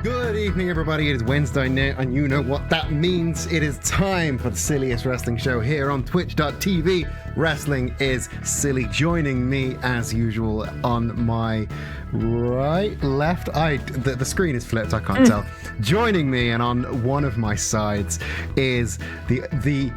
Good evening, everybody. It is Wednesday night, and you know what that means. It is time for the silliest wrestling show here on twitch.tv. Wrestling is Silly. Joining me, as usual, on my left. The screen is flipped, I can't tell. Joining me, and on one of my sides, is the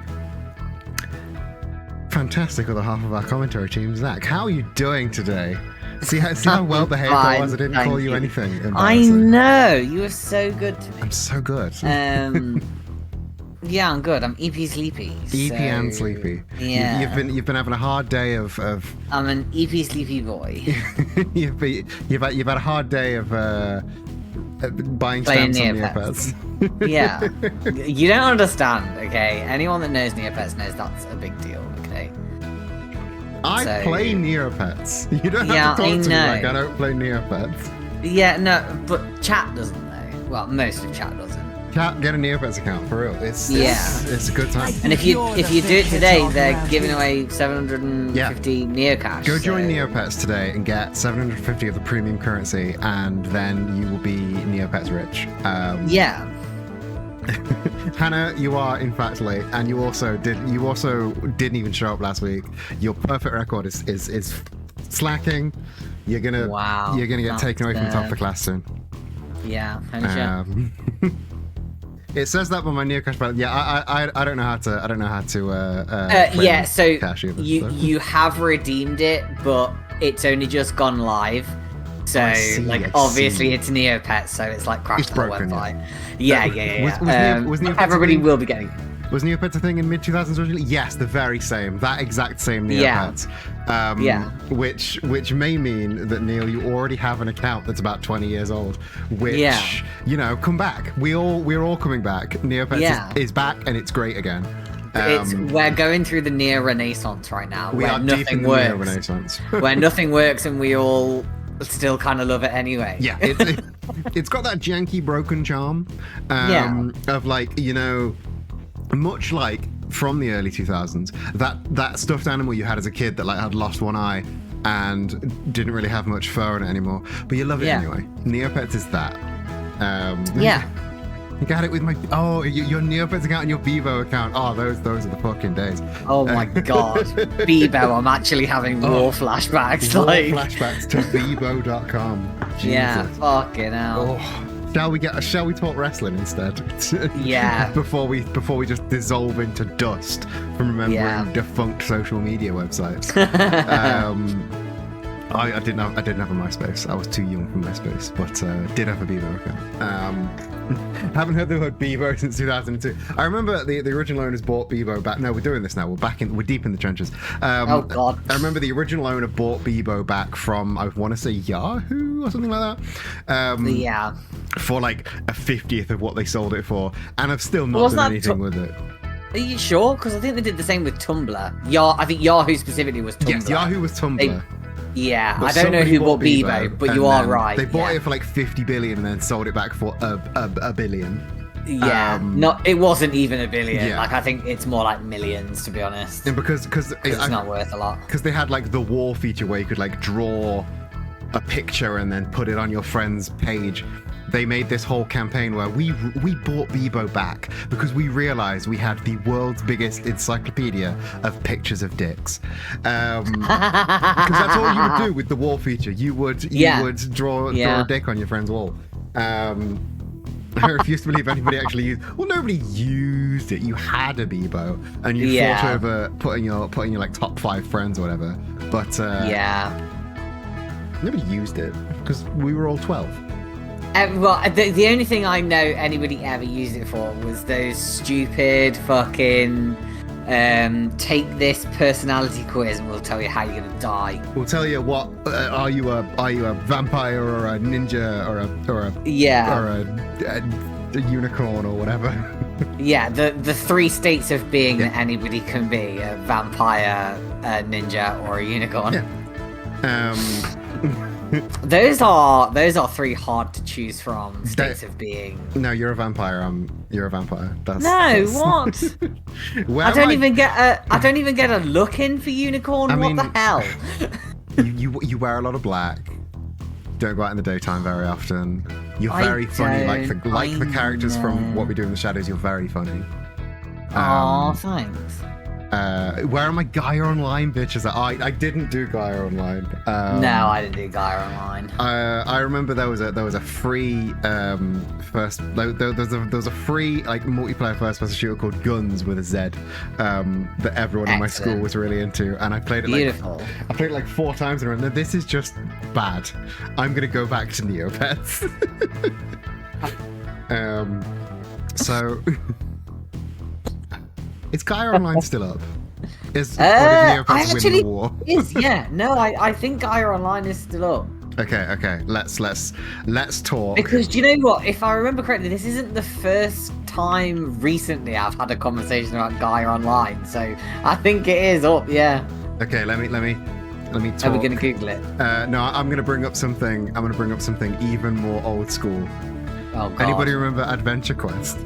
fantastic other half of our commentary team, Zach. How are you doing today? See how well behaved I was? I didn't call you anything. I know. You were so good to me. I'm so good. Yeah, I'm good. I'm EP sleepy. EP and sleepy. Yeah. You've been having a hard day of I'm an EP sleepy boy. you've had a hard day of buying Playing stamps on Neopets. Yeah. You don't understand, okay? Anyone that knows Neopets knows that's a big deal, okay? I play Neopets. You don't have to talk to me like I don't play Neopets. Yeah, no, but chat doesn't though. Well, most of chat doesn't. Chat, get a Neopets account for real. It's a good time. And if you do it today, they're giving away 750 Neocash. Go join Neopets today and get 750 of the premium currency, and then you will be Neopets rich. Yeah. Hannah, you are in fact late, and you also didn't even show up last week. Your perfect record is slacking. You're gonna get taken away from the top of the class soon. Yeah. It says that on my Neocash balance. Yeah, I don't know how to. Yeah, so cash either, you have redeemed it, but it's only just gone live. So obviously it's Neopets, so it's like crashed the website. Yeah. Was everybody will be getting. Was Neopets a thing in mid-2000s originally? Yes, the very same. That exact same Neopets. Which may mean that, Neil, you already have an account that's about 20 years old. Which, come back. We're all coming back. Neopets is back, and it's great again. We're going through the Neo Renaissance right now. We are deep in the Neo Renaissance. Where nothing works, and we all still kind of love it anyway. Yeah, it's got that janky, broken charm of much like from the early 2000s, that stuffed animal you had as a kid that had lost one eye and didn't really have much fur on it anymore, but you love it anyway. Neopets is that. You got it with your Neopets account and your Bebo account. Oh, those are the fucking days. Oh my god, Bebo! I'm actually having war flashbacks. Flashbacks to Bebo.com. Jesus. Yeah, fucking hell. Oh. Shall we talk wrestling instead? Yeah. before we just dissolve into dust from remembering defunct social media websites. I didn't have a MySpace. I was too young for MySpace, but did have a Bebo account. Haven't heard the word Bebo since 2002. I remember the original owners bought Bebo back. No, we're doing this now. We're deep in the trenches. Oh god. I remember the original owner bought Bebo back from, I want to say, Yahoo or something like that. For like a 50th of what they sold it for, and I've still not done anything with it. Are you sure? Because I think they did the same with Tumblr. I think Yahoo specifically was Tumblr. Yes, Yahoo was Tumblr. But I don't know who bought Bebo, but you are right. They bought it for like 50 billion and then sold it back for a billion. Yeah, it wasn't even a billion. Yeah. Like I think it's more like millions, to be honest. And because it's not worth a lot. Because they had like the wall feature where you could like draw a picture and then put it on your friend's page. They made this whole campaign where we bought Bebo back because we realized we had the world's biggest encyclopedia of pictures of dicks. Because that's all you would do with the wall feature. You would draw a dick on your friend's wall. I refuse to believe anybody actually used. Well, nobody used it. You had a Bebo, and you fought over putting your like top 5 friends or whatever. But nobody used it because we were all 12. Well, the only thing I know anybody ever used it for was those stupid fucking take this personality quiz and we'll tell you how you're gonna die. We'll tell you what are you a vampire or a ninja or a unicorn or whatever. Yeah, the 3 states of being that anybody can be: a vampire, a ninja, or a unicorn. Yeah. Those are 3 hard to choose from states of being. No, you're a vampire. You're a vampire. That's what? I don't even get a look in for unicorn. What the hell? You wear a lot of black. don't go out in the daytime very often. You're very funny, like the characters from What We Do in the Shadows. You're very funny. Oh, thanks. Where are my Gaia Online bitches? I didn't do Gaia Online. No, I didn't do Gaia Online. I remember there was a free there was a free like multiplayer first person shooter called Guns with a Z that everyone in my school was really into, and I played it I played it like 4 times and I went, this is just bad. I'm gonna go back to Neopets. So is Gaia Online still up? Actually, yeah. No, I think Gaia Online is still up. Okay. Let's talk. Because do you know what? If I remember correctly, this isn't the first time recently I've had a conversation about Gaia Online, so I think it is up. Yeah. Okay, let me talk. Are we gonna Google it? No, I'm gonna bring up something. I'm gonna bring up something even more old school. Oh God. Anybody remember Adventure Quest?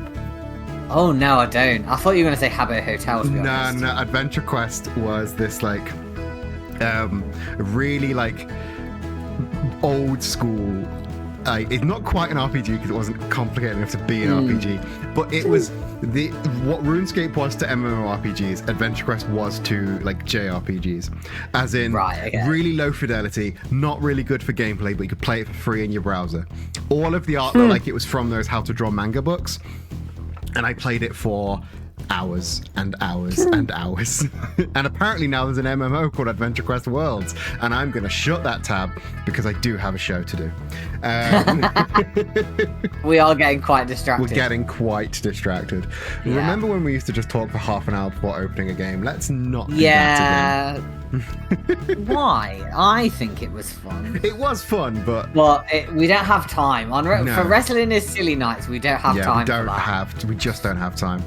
Oh no, I don't. I thought you were gonna say Habbo Hotel. No. Adventure Quest was this like, really like old school. It's not quite an RPG because it wasn't complicated enough to be an RPG, but it was what RuneScape was to MMORPGs. Adventure Quest was to like JRPGs, as in really low fidelity, not really good for gameplay, but you could play it for free in your browser. All of the art looked like it was from those how to draw manga books. And I played it for hours and hours and hours. And apparently now there's an MMO called Adventure Quest Worlds, and I'm going to shut that tab because I do have a show to do. We are getting quite distracted. We're getting quite distracted. Yeah. Remember when we used to just talk for half an hour before opening a game? Let's not do that again. Why? I think it was fun. It was fun, but we don't have time. For wrestling is silly nights. We don't have time. We just don't have time.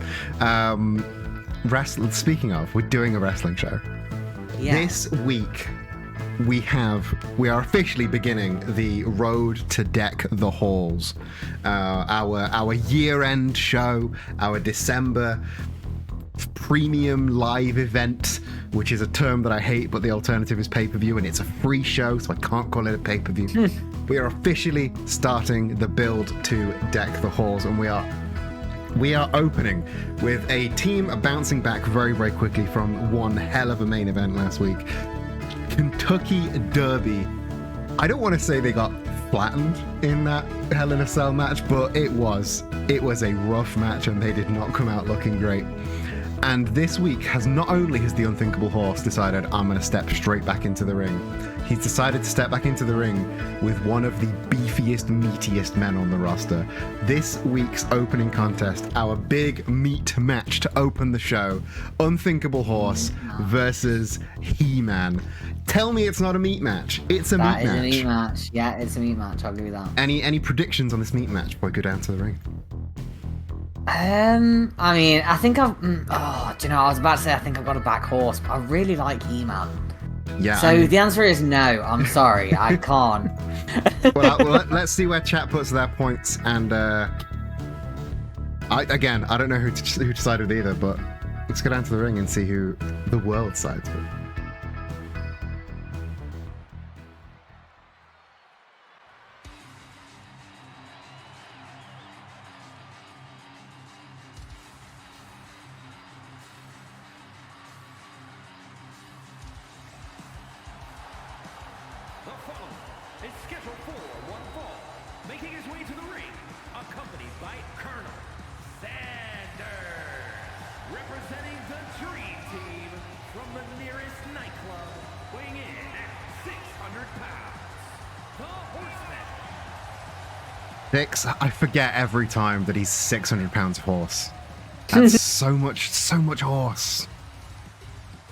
Speaking of, we're doing a wrestling show. Yeah. This week we are officially beginning the road to Deck the Halls. Our year-end show, our December premium live event, which is a term that I hate, but the alternative is pay-per-view, and it's a free show, so I can't call it a pay-per-view. We are officially starting the build to Deck the Halls, and we are opening with a team bouncing back very, very quickly from one hell of a main event last week. Kentucky Derby. I don't want to say they got flattened in that Hell in a Cell match, but it was a rough match, and they did not come out looking great. And this week not only has the Unthinkable Horse decided I'm going to step straight back into the ring, he's decided to step back into the ring with one of the beefiest, meatiest men on the roster. This week's opening contest, our big meat match to open the show, Unthinkable Horse versus He-Man. Tell me it's not a meat match. It's a meat match. That is a meat match. Yeah, it's a meat match. I'll give you that. Any predictions on this meat match before I go down to the ring? I mean, I think do you know, I was about to say I think I've got a back horse, but I really like He-Man. Yeah. So the answer is no. I'm sorry, I can't. well, let's see where chat puts their points, and I don't know who decided either, but let's go down to the ring and see who the world sides with. I forget every time that he's 600 pounds of horse. That's so much horse.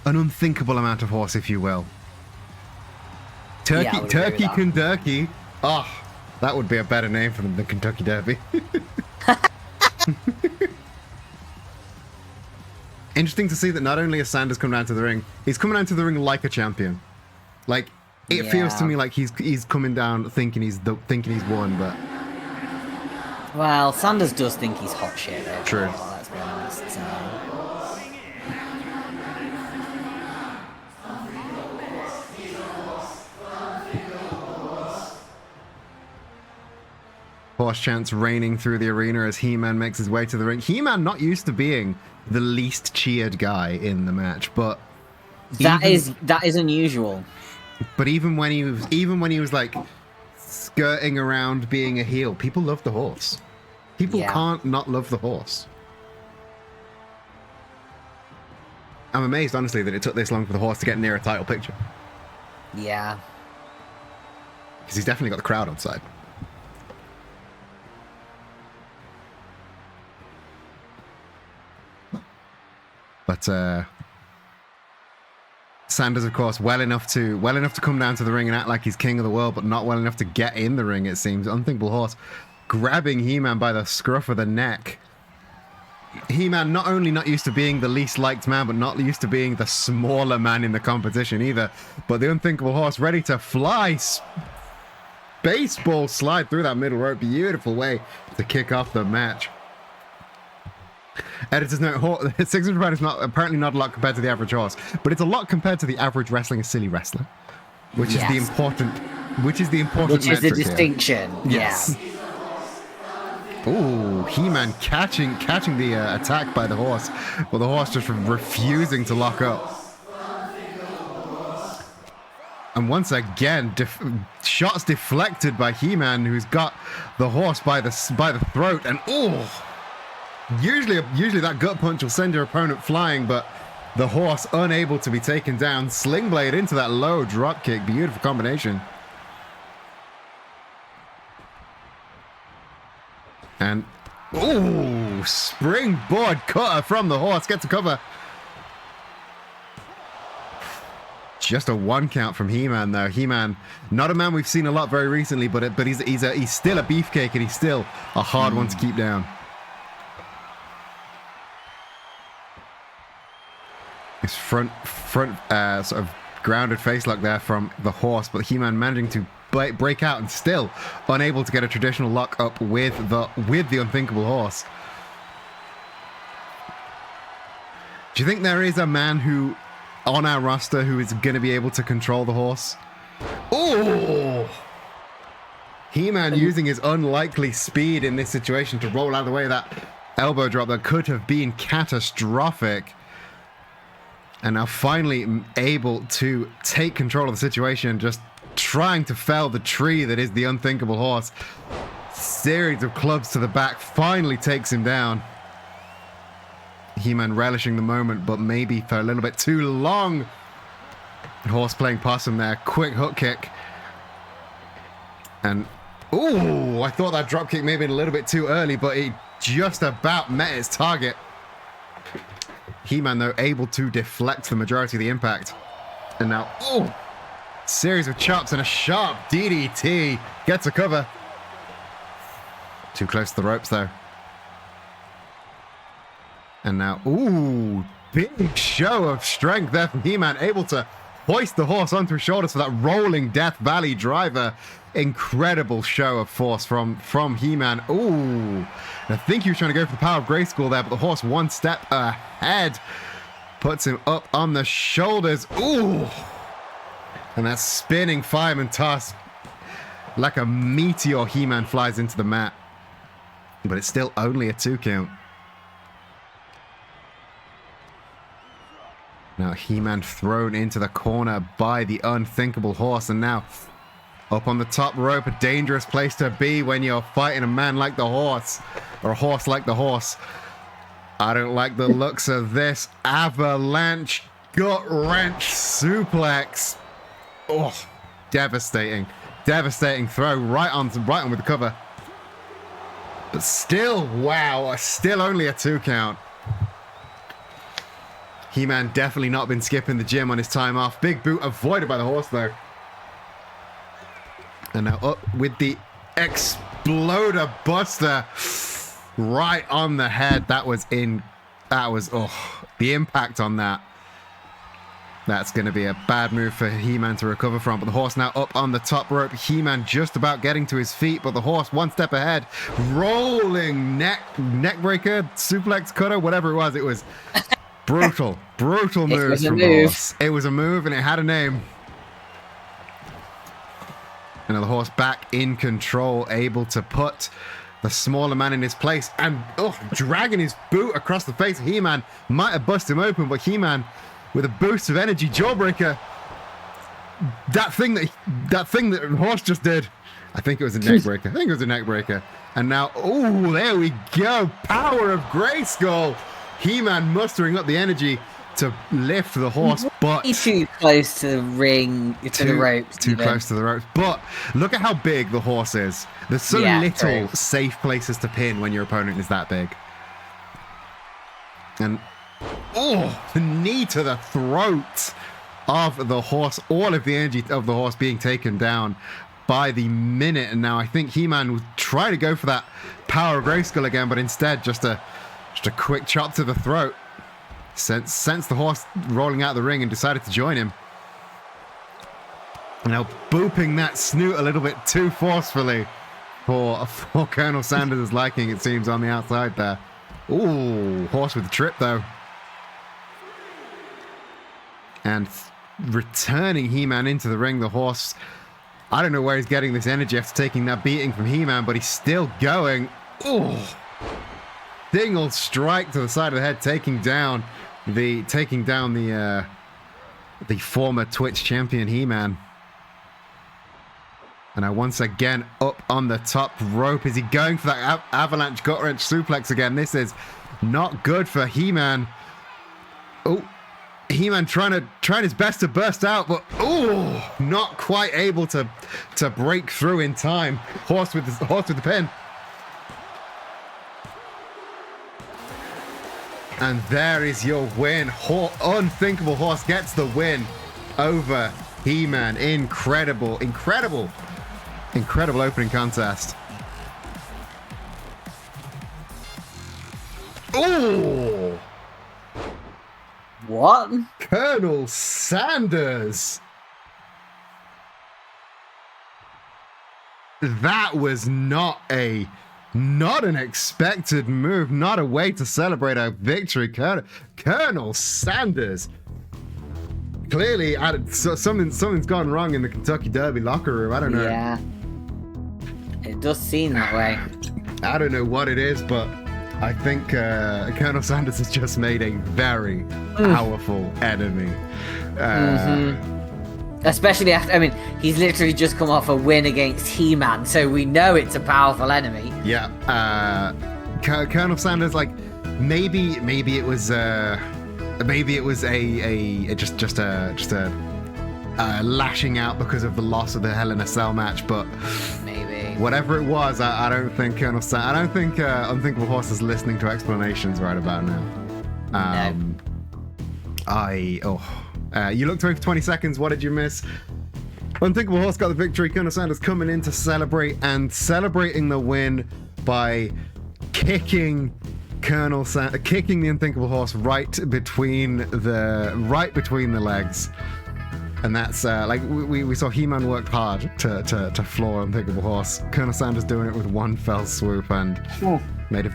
An unthinkable amount of horse, if you will. Turkey Kentucky. Oh, that would be a better name for them than Kentucky Derby. Interesting to see that not only has Sanders come down to the ring, he's coming down to the ring like a champion. Like, it feels to me like he's coming down thinking he's won, but... Well, Sanders does think he's hot shit, though. True. Let's be honest. horse chants raining through the arena as He-Man makes his way to the ring. He-Man not used to being the least cheered guy in the match, but that is unusual. But even when he was like skirting around being a heel, people love the horse. People can't not love the horse. I'm amazed, honestly, that it took this long for the horse to get near a title picture. Yeah. Because he's definitely got the crowd on side. But Sanders, of course, well enough to come down to the ring and act like he's king of the world, but not well enough to get in the ring, it seems. Unthinkable Horse grabbing He-Man by the scruff of the neck. He-Man not only not used to being the least liked man, but not used to being the smaller man in the competition either. But the Unthinkable Horse ready to fly. Baseball slide through that middle rope. Beautiful way to kick off the match. Editor's note, 600 pound is apparently not a lot compared to the average horse, but it's a lot compared to the average wrestling a silly wrestler, which is the important the distinction. Yes. Yeah. Ooh, He-Man catching the attack by the horse, but the horse just refusing to lock up. And once again, shots deflected by He-Man, who's got the horse by the throat, and ooh. Usually that gut punch will send your opponent flying, but the horse unable to be taken down. Sling blade into that low drop kick. Beautiful combination. And ooh, springboard cutter from the horse. Gets a cover. Just a 1 count from He-Man though. He-Man, not a man we've seen a lot very recently, but he's still a beefcake, and he's still a hard one to keep down. His front sort of grounded face lock there from the horse, but He-Man managing to break out and still unable to get a traditional lock up with the Unthinkable Horse. Do you think there is a man who on our roster who is going to be able to control the horse? Oh! He-Man using his unlikely speed in this situation to roll out of the way of that elbow drop that could have been catastrophic. And now finally able to take control of the situation, just trying to fell the tree that is the Unthinkable Horse. Series of clubs to the back finally takes him down. He-Man relishing the moment, but maybe for a little bit too long. Horse playing possum there. Quick hook kick. And, ooh, I thought that drop kick may have been a little bit too early, but he just about met its target. He-Man, though, able to deflect the majority of the impact. And now, oh, series of chops and a sharp DDT. Gets a cover. Too close to the ropes, though. And now, ooh, big show of strength there from He-Man. Able to hoist the horse onto his shoulders for that rolling Death Valley driver. Incredible show of force from He-Man. Ooh, I think he was trying to go for the power of Grayskull there, but the horse one step ahead. Puts him up on the shoulders. Ooh, and that spinning fireman toss. Like a meteor, He-Man flies into the mat. But it's still only a 2 count. Now He-Man thrown into the corner by the Unthinkable Horse, and now up on the top rope, a dangerous place to be when you're fighting a man like the horse, or a horse like the horse. I don't like the looks of this. Avalanche gut wrench suplex. Oh, devastating. Devastating throw right on with the cover. But still, wow, still only a 2 count. He-Man definitely not been skipping the gym on his time off. Big boot avoided by the horse, though. And now up with the Exploder Buster right on the head. That was the impact on that. That's going to be a bad move for He-Man to recover from. But the horse now up on the top rope. He-Man just about getting to his feet, but the horse 1 step ahead. Rolling neck breaker, suplex cutter, whatever it was. It was brutal moves from the horse. It was a move and it had a name. And the horse back in control, able to put the smaller man in his place and dragging his boot across the face of He-Man. Might have busted him open, but He-Man, with a boost of energy, jawbreaker. That thing that Horse just did. I think it was a neck breaker. And now, there we go. Power of Grayskull. He-Man mustering up the energy to lift the Horse, but too close to the ring, to the ropes. Too close to the ropes. But look at how big the Horse is. There's so little safe places to pin when your opponent is that big. And the knee to the throat of the Horse. All of the energy of the Horse being taken down by the minute. And now I think He-Man was trying to go for that power of Grayskull again, but instead just a quick chop to the throat. Sensed the Horse rolling out the ring and decided to join him. Now booping that snoot a little bit too forcefully for Colonel Sanders' liking, it seems, on the outside there. Horse with the trip though. And returning He-Man into the ring, the Horse, I don't know where he's getting this energy after taking that beating from He-Man, but he's still going. Single strike to the side of the head, taking down the former Twitch champion He-Man. And now once again up on the top rope. Is he going for that avalanche gut wrench suplex again? This is not good for He-Man. He-Man trying his best to burst out, but not quite able to break through in time. Horse with the pin. And there is your win. Unthinkable Horse gets the win over He-Man. Incredible opening contest. What? Colonel Sanders. That was not an expected move, not a way to celebrate a victory. Colonel Sanders. Clearly, something's gone wrong in the Kentucky Derby locker room. I don't know. Yeah. It does seem that way. I don't know what it is, but I think Colonel Sanders has just made a very powerful enemy. Especially after, he's literally just come off a win against He-Man, so we know it's a powerful enemy. Yeah. Colonel Sanders, maybe it was a lashing out because of the loss of the Hell in a Cell match, but maybe whatever it was, I don't think Unthinkable Horse is listening to explanations right about now. You looked away for 20 seconds. What did you miss? Unthinkable Horse got the victory. Colonel Sanders coming in to celebrate, and celebrating the win by kicking the Unthinkable Horse right between the legs. And that's we saw He-Man worked hard to floor Unthinkable Horse. Colonel Sanders doing it with one fell swoop and made a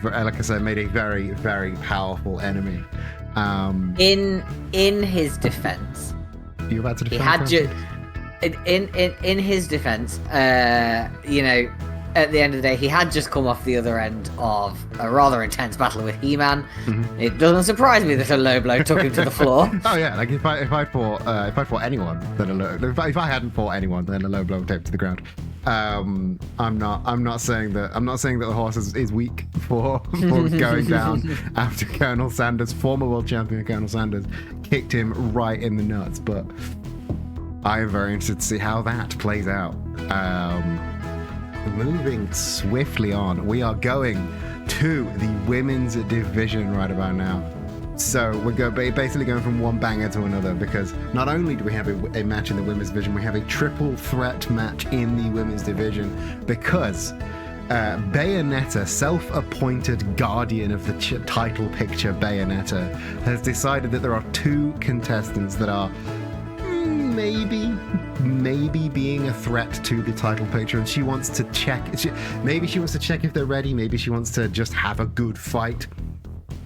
very, very powerful enemy. In his defense, you about to defend? He had in his defense, at the end of the day, he had just come off the other end of a rather intense battle with He-Man. Mm-hmm. It doesn't surprise me that a low blow took him to the floor. Oh yeah, if I fought anyone, then if I hadn't fought anyone, then a low blow would take him to the ground. I'm not saying that the Horse is weak for going down after Colonel Sanders, former world champion Colonel Sanders, kicked him right in the nuts. But I am very interested to see how that plays out. Moving swiftly on, we are going to the women's division right about now. So we're basically going from one banger to another, because not only do we have a match in the women's division, we have a triple threat match in the women's division, because Bayonetta, self-appointed guardian of the title picture Bayonetta, has decided that there are two contestants that are maybe being a threat to the title picture, and she wants to check. Maybe she wants to check if they're ready. Maybe she wants to just have a good fight.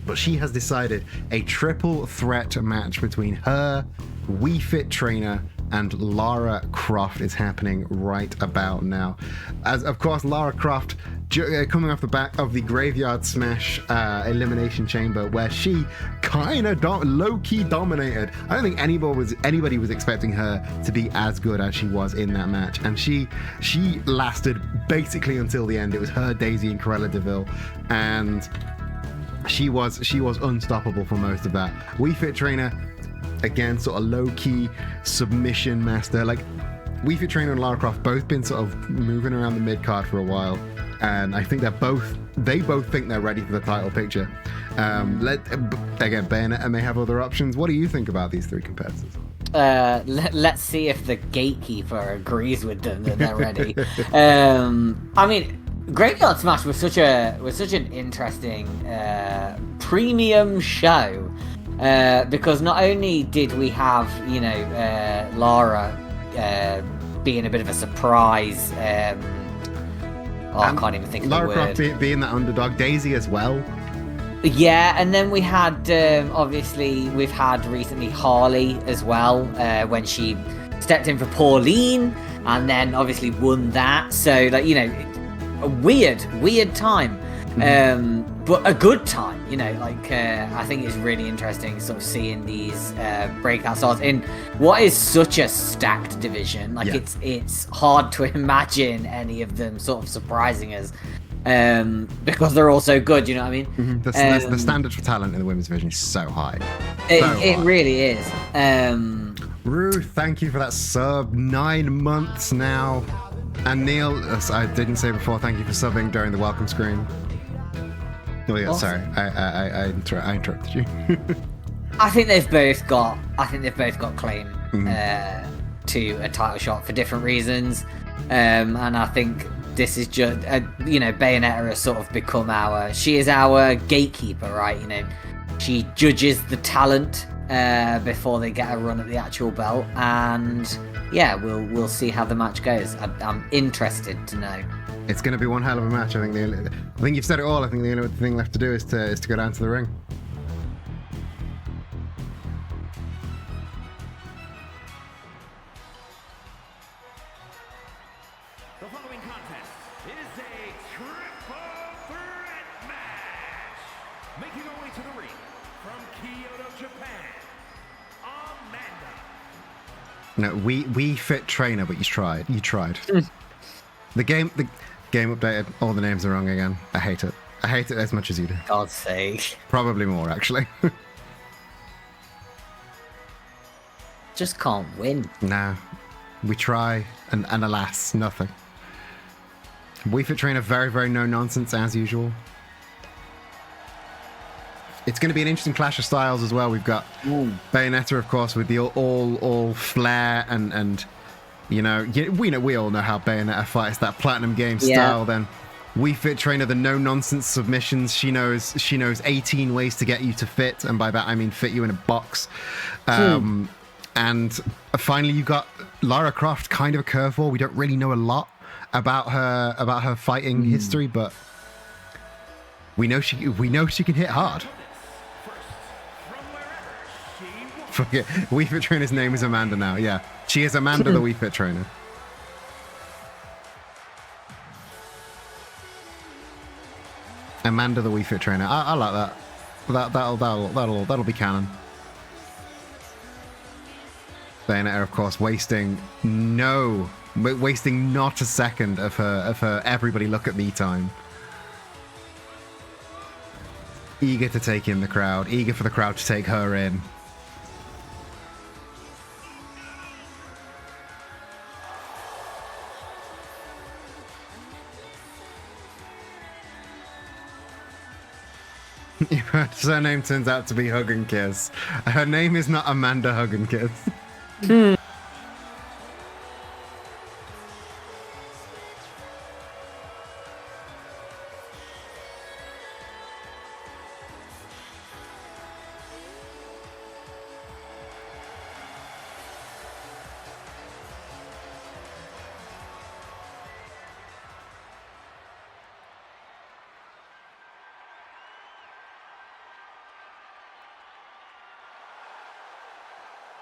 But she has decided a triple threat match between her, Wii Fit trainer, and Lara Croft is happening right about now. As of course, Lara Croft coming off the back of the Graveyard Smash Elimination Chamber, where she kind of low-key dominated. I don't think anybody was expecting her to be as good as she was in that match, and she lasted basically until the end. It was her, Daisy, and Cruella de Vil, and she was unstoppable for most of that. Wii Fit Trainer, again, sort of low-key submission master. Like, Wii Fit Trainer and Lara Croft both been sort of moving around the mid-card for a while, and I think they both think they're ready for the title picture. Again, Bayonetta may have other options. What do you think about these three competitors? Let's see if the gatekeeper agrees with them that they're ready. I mean, Graveyard Smash was such an interesting premium show, because not only did we have Lara being a bit of a surprise. I can't even think of the word. Lara Croft being that underdog, Daisy as well. Yeah, and then we had obviously we've had recently Harley as well, when she stepped in for Pauline, and then obviously won that. So like a weird time, but a good time. I think it's really interesting sort of seeing these breakout stars in what is such a stacked division. Like it's hard to imagine any of them sort of surprising us. Because they're all so good, you know what I mean? The standard for talent in the women's division is so high. It really is. Ruth, thank you for that sub. 9 months now. And Neil, as I didn't say before, thank you for subbing during the welcome screen. Oh yeah, Awesome. Sorry, I interrupted you. I think they've both got claim to a title shot for different reasons, and I think this is just Bayonetta has sort of become she is our gatekeeper, right? She judges the talent before they get a run at the actual belt, and yeah, we'll see how the match goes. I'm interested to know. It's going to be one hell of a match. I think you've said it all. I think the only thing left to do is to go down to the ring. The following contest is a triple threat match. Making her way to the ring from Kyoto, Japan, Amanda. No, we fit trainer, but you tried. The game updated. All the names are wrong again. I hate it. I hate it as much as you do. God's sake. Probably more, actually. Just can't win. Nah. We try, and alas, nothing. Wii Fit Trainer, very, very no-nonsense, as usual. It's going to be an interesting clash of styles as well. We've got Bayonetta, of course, with the all flair and we all know how Bayonetta fights, that platinum game style. Then Wii Fit Trainer, the no-nonsense submissions. She knows 18 ways to get you to fit, and by that I mean fit you in a box. And finally, you got Lara Croft, kind of a curveball. We don't really know a lot about her fighting history, but we know she can hit hard. Forget Wii Fit Trainer's name is Amanda now. Yeah, she is Amanda, the Wii Fit Trainer. Amanda, the Wii Fit Trainer. I like that. That'll be canon. Bayonetta, of course, wasting not a second of her everybody look at me time. Eager to take in the crowd, eager for the crowd to take her in. Her surname turns out to be Hug and Kiss. Her name is not Amanda Hug and Kiss.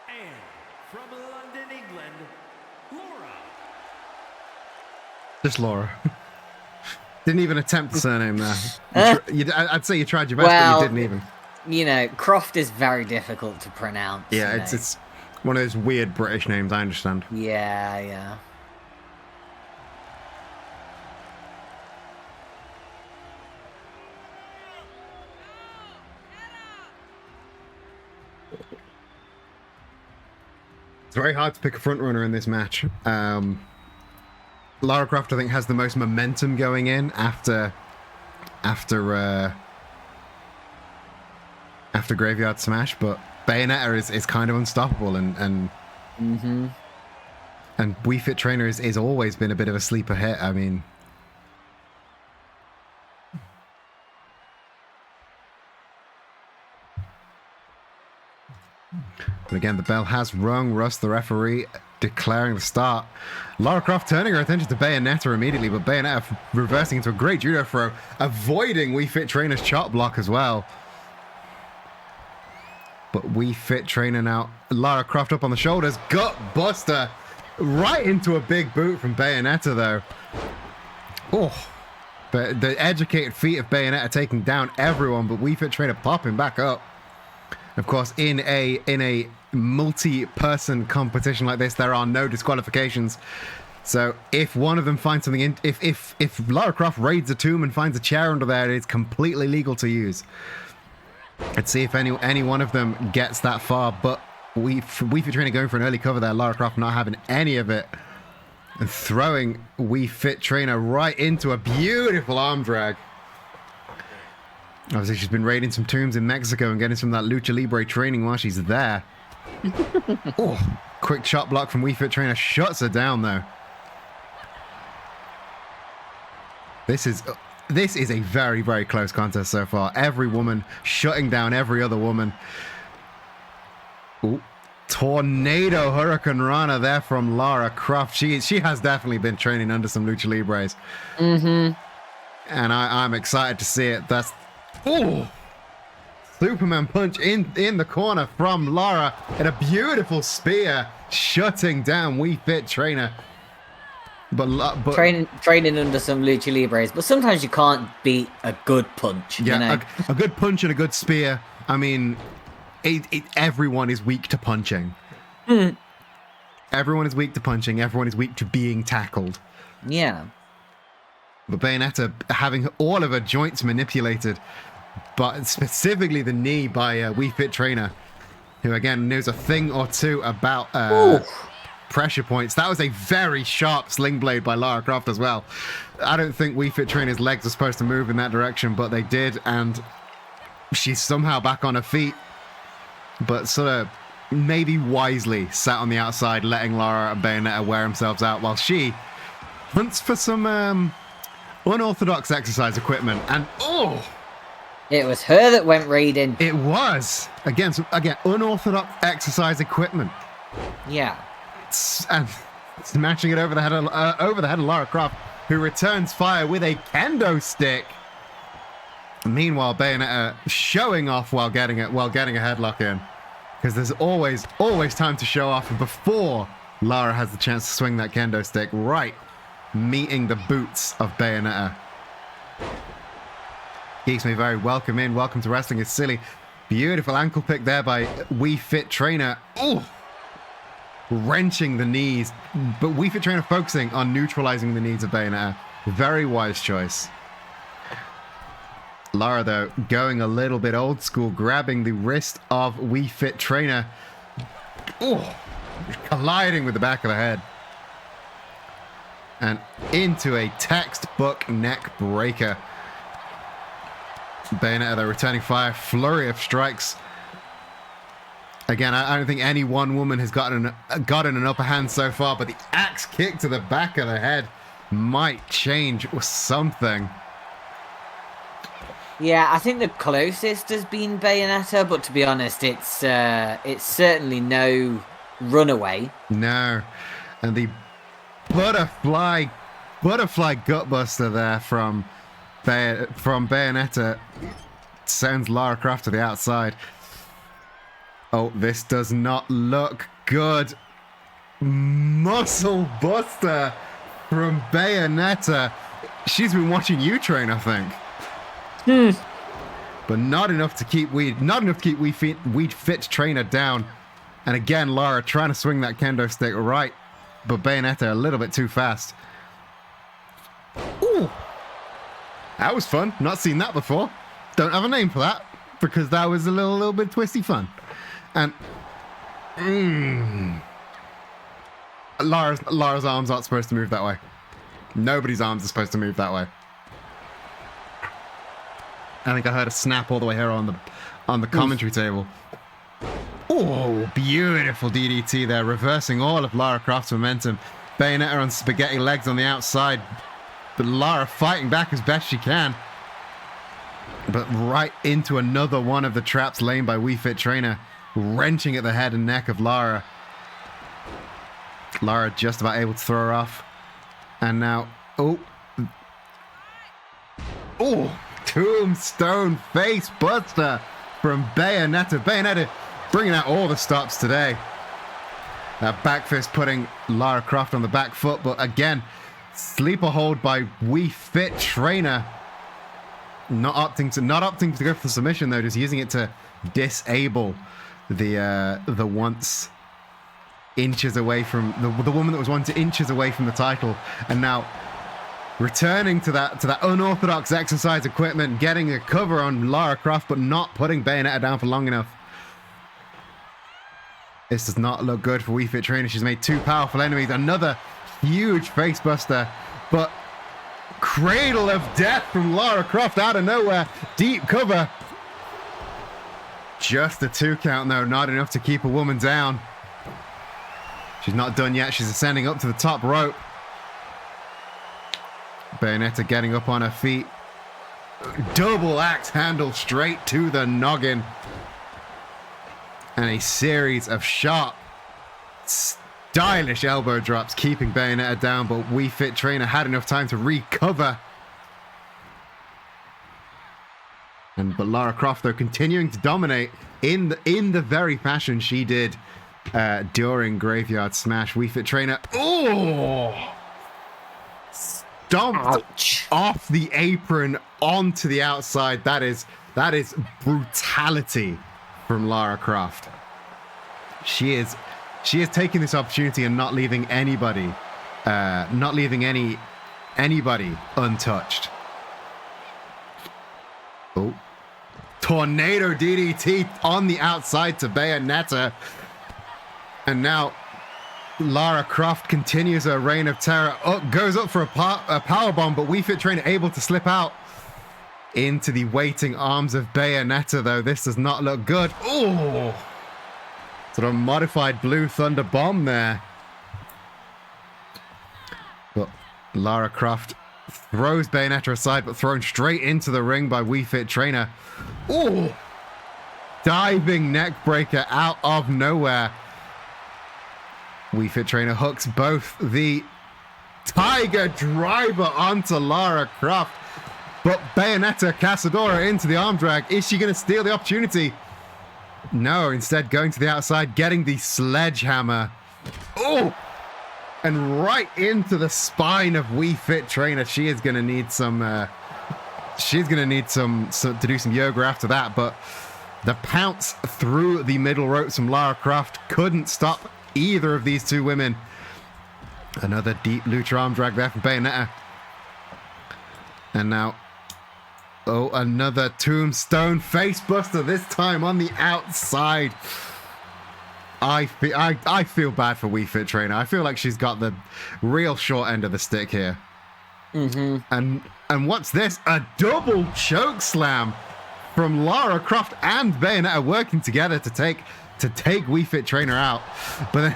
And from London, England, Laura. Just Laura. Didn't even attempt the surname there. I'd say you tried your best, but you didn't even. You know, Croft is very difficult to pronounce. Yeah, it's one of those weird British names, I understand. Yeah. It's very hard to pick a front runner in this match. Lara Croft, I think, has the most momentum going in after Graveyard Smash, but Bayonetta is kind of unstoppable, and Wii Fit Trainer is always been a bit of a sleeper hit. I mean, but again, the bell has rung. Russ, the referee, declaring the start. Lara Croft turning her attention to Bayonetta immediately, but Bayonetta reversing into a great judo throw, avoiding Wii Fit Trainer's chop block as well. But Wii Fit Trainer now, Lara Croft up on the shoulders, gut buster, right into a big boot from Bayonetta though. Oh, the educated feet of Bayonetta taking down everyone, but Wii Fit Trainer popping back up. Of course, in a multi-person competition like this, there are no disqualifications. So if one of them finds something, if Lara Croft raids a tomb and finds a chair under there, it's completely legal to use. Let's see if any one of them gets that far. But Wii Fit Trainer going for an early cover there. Lara Croft not having any of it, and throwing Wii Fit Trainer right into a beautiful arm drag. Obviously, she's been raiding some tombs in Mexico and getting some of that Lucha Libre training while she's there. Oh, quick chop block from Wii Fit Trainer. Shuts her down, though. This is a very, very close contest so far. Every woman shutting down every other woman. Ooh. Tornado Hurricane Rana there from Lara Croft. She has definitely been training under some Lucha Libres. And I'm excited to see it. That's... Oh, Superman punch in the corner from Lara, and a beautiful spear shutting down Wii Fit Trainer. But training under some Lucha Libres, but sometimes you can't beat a good punch. Yeah, you know? a good punch and a good spear. I mean, everyone is weak to punching. Everyone is weak to punching. Everyone is weak to being tackled. Yeah. But Bayonetta having all of her joints manipulated, but specifically the knee by Wii Fit Trainer, who again knows a thing or two about pressure points. That was a very sharp sling blade by Lara Croft as well. I don't think Wii Fit Trainer's legs are supposed to move in that direction, but they did, and she's somehow back on her feet, but sort of maybe wisely sat on the outside, letting Lara and Bayonetta wear themselves out while she hunts for some unorthodox exercise equipment. And it was her that went raiding. It was again unorthodox exercise equipment. Yeah, and smashing it over the head of Lara Croft, who returns fire with a kendo stick. Meanwhile, Bayonetta showing off while getting a headlock in, because there's always time to show off before Lara has the chance to swing that kendo stick, right meeting the boots of Bayonetta. Geeks May Vary, welcome in. Welcome to Wrestling is Silly. Beautiful ankle pick there by Wii Fit Trainer. Oh, wrenching the knees. But Wii Fit Trainer focusing on neutralizing the knees of Bayonetta. Very wise choice. Lara, though, going a little bit old school, grabbing the wrist of Wii Fit Trainer. Oh, colliding with the back of the head. And into a textbook neck breaker. Bayonetta, though, returning fire, flurry of strikes. Again, I don't think any one woman has gotten an upper hand so far, but the axe kick to the back of the head might change something. Yeah, I think the closest has been Bayonetta, but to be honest, it's certainly no runaway. No, and the butterfly gutbuster there from Bayonetta sends Lara Croft to the outside. Oh, this does not look good. Muscle buster from Bayonetta She's been watching you train, I think. But not enough to keep Weed Fit Trainer down. And again, Lara trying to swing that kendo stick right, but Bayonetta a little bit too fast. Ooh, that was fun. Not seen that before. Don't have a name for that because that was a little bit twisty fun. And Lara's arms aren't supposed to move that way. Nobody's arms are supposed to move that way. I think I heard a snap all the way here on the commentary table. Oh, beautiful DDT there, reversing all of Lara Croft's momentum. Bayonetta on spaghetti legs on the outside, but Lara fighting back as best she can. But right into another one of the traps laid by Wii Fit Trainer, wrenching at the head and neck of Lara. Lara just about able to throw her off. And now, tombstone face buster from Bayonetta. Bayonetta bringing out all the stops today. That back fist putting Lara Croft on the back foot, but again, sleeper hold by Wii Fit Trainer. Not opting to go for the submission though, just using it to disable the once inches away from the woman that was once inches away from the title, and now returning to that unorthodox exercise equipment, getting a cover on Lara Croft, but not putting Bayonetta down for long enough. This does not look good for Wii Fit Trainer. She's made two powerful enemies. Another huge facebuster, but Cradle of Death from Lara Croft out of nowhere. Deep cover. Just a 2 count though, not enough to keep a woman down. She's not done yet. She's ascending up to the top rope. Bayonetta getting up on her feet. Double axe handle straight to the noggin. And a series of sharp, stylish elbow drops, keeping Bayonetta down, but Wii Fit Trainer had enough time to recover. But Lara Croft, though, continuing to dominate in the very fashion she did during Graveyard Smash. Wii Fit Trainer, stomped off the apron onto the outside. That is brutality from Lara Croft. She is taking this opportunity and not leaving anybody untouched. Oh, tornado DDT on the outside to Bayonetta, and now Lara Croft continues her reign of terror. Goes up for a power bomb, but Wii Fit Trainer able to slip out into the waiting arms of Bayonetta, though. This does not look good. Oh, sort of modified Blue Thunder bomb there. But Lara Croft throws Bayonetta aside, but thrown straight into the ring by Wii Fit Trainer. Oh, diving neck breaker out of nowhere. Wii Fit Trainer hooks both the Tiger Driver onto Lara Croft, but Bayonetta Casadora into the arm drag. Is she going to steal the opportunity? No, instead going to the outside, getting the sledgehammer. Oh, and right into the spine of Wii Fit Trainer. She is going to need some. She's going to need to do some yoga after that. But the pounce through the middle ropes from Lara Croft couldn't stop either of these two women. Another deep lucha arm drag there from Bayonetta. And now, another tombstone facebuster, this time on the outside. I feel bad for Wii Fit Trainer. I feel like she's got the real short end of the stick here. And what's this? A double choke slam from Lara Croft and Bayonetta working together to take Wii Fit Trainer out. But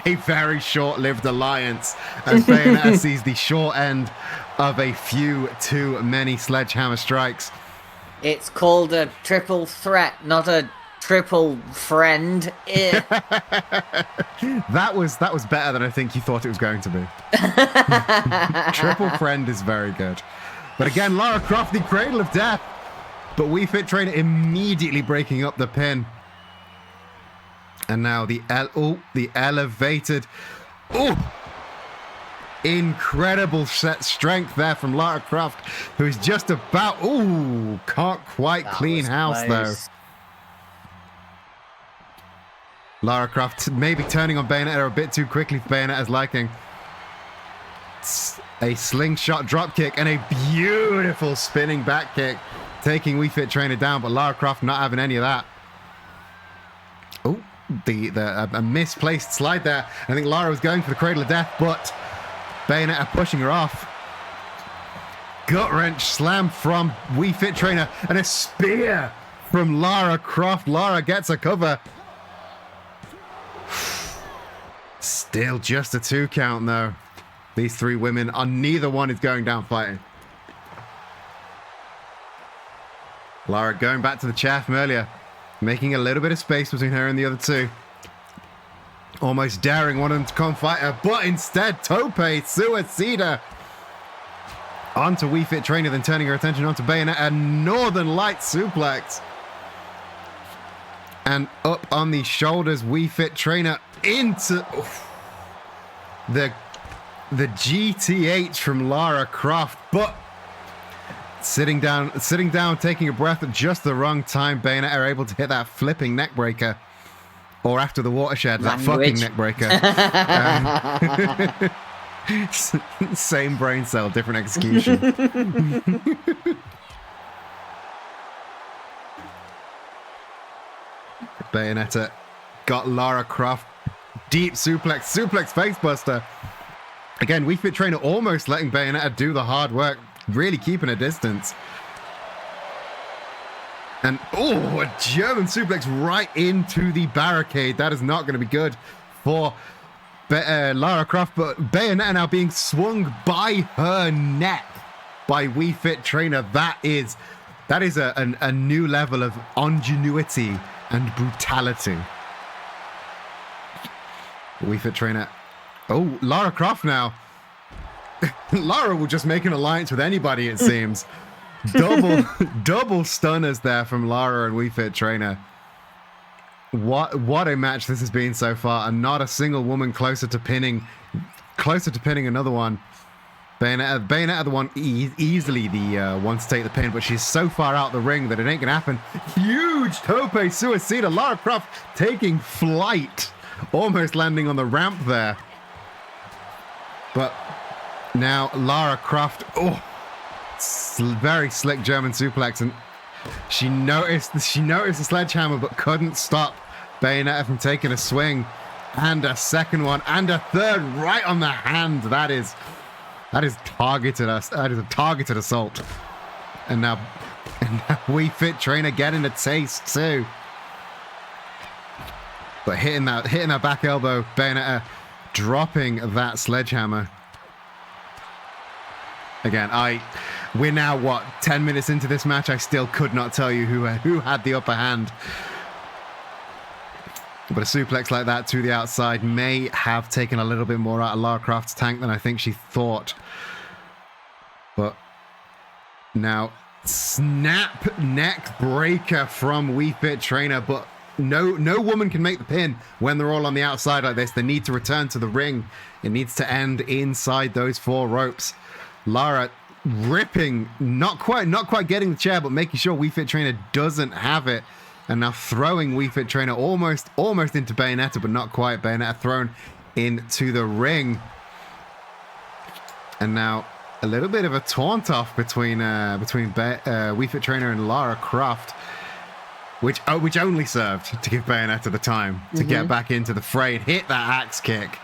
a very short-lived alliance as Bayonetta sees the short end of a few too many sledgehammer strikes. It's called a triple threat, not a triple friend. That was better than I think you thought it was going to be. Triple friend is very good. But again, Lara Croft, the cradle of death. But Wii Fit Trainer immediately breaking up the pin. And now the elevated. Oh! Incredible strength there from Lara Croft, who's just about... Ooh, can't quite clean house, though. Lara Croft maybe turning on Bayonetta a bit too quickly for Bayonetta's liking. A slingshot dropkick and a beautiful spinning back kick, taking Wii Fit Trainer down, but Lara Croft not having any of that. Oh, a misplaced slide there. I think Lara was going for the Cradle of Death, but Bayonetta pushing her off. Gut wrench slam from Wii Fit Trainer and a spear from Lara Croft. Lara gets a cover. Still just a 2 count though. These 3 women are neither one is going down fighting. Lara going back to the chair from earlier, making a little bit of space between her and the other 2. Almost daring one of them to come fight her, but instead Tope Suicida onto Wii Fit Trainer, then turning her attention onto Bayonetta. A Northern Light suplex. And up on the shoulders, Wii Fit Trainer into the GTH from Lara Croft, but sitting down, taking a breath at just the wrong time. Bayonetta are able to hit that flipping neck breaker, or after the watershed, that fucking neck breaker. Same brain cell, different execution. Bayonetta got Lara Croft. Deep suplex facebuster. Again, Wii Fit Trainer almost letting Bayonetta do the hard work, really keeping a distance. And oh, a German suplex right into the barricade. That is not going to be good for Lara Croft, but Bayonetta now being swung by her neck by Wii Fit Trainer. That is a new level of ingenuity and brutality. Wii Fit Trainer. Oh, Lara Croft now. Lara will just make an alliance with anybody, it seems. Double stunners there from Lara and Wii Fit Trainer. What a match this has been so far, and not a single woman closer to pinning another one. Bayonetta the one easily the one to take the pin, but she's so far out the ring that it ain't gonna happen. Huge Tope Suicida. Lara Croft taking flight, almost landing on the ramp there. But now Lara Croft, very slick German suplex, and she noticed the sledgehammer but couldn't stop Bayonetta from taking a swing, and a second one, and a third right on the hand. That is targeted us. That is a targeted assault. And now Wii Fit Trainer getting a taste too. But hitting that back elbow, Bayonetta dropping that sledgehammer. Again, we're now, what, 10 minutes into this match? I still could not tell you who had the upper hand. But a suplex like that to the outside may have taken a little bit more out of Lara Croft's tank than I think she thought. But now, snap neck breaker from Wii Fit Trainer, but no woman can make the pin when they're all on the outside like this. They need to return to the ring. It needs to end inside those 4 ropes. Lara ripping, not quite getting the chair, but making sure Wii Fit Trainer doesn't have it. And now throwing Wii Fit Trainer almost into Bayonetta, but not quite. Bayonetta thrown into the ring. And now a little bit of a taunt off between Wii Fit Trainer and Lara Croft, which only served to give Bayonetta the time to get back into the fray and hit that axe kick.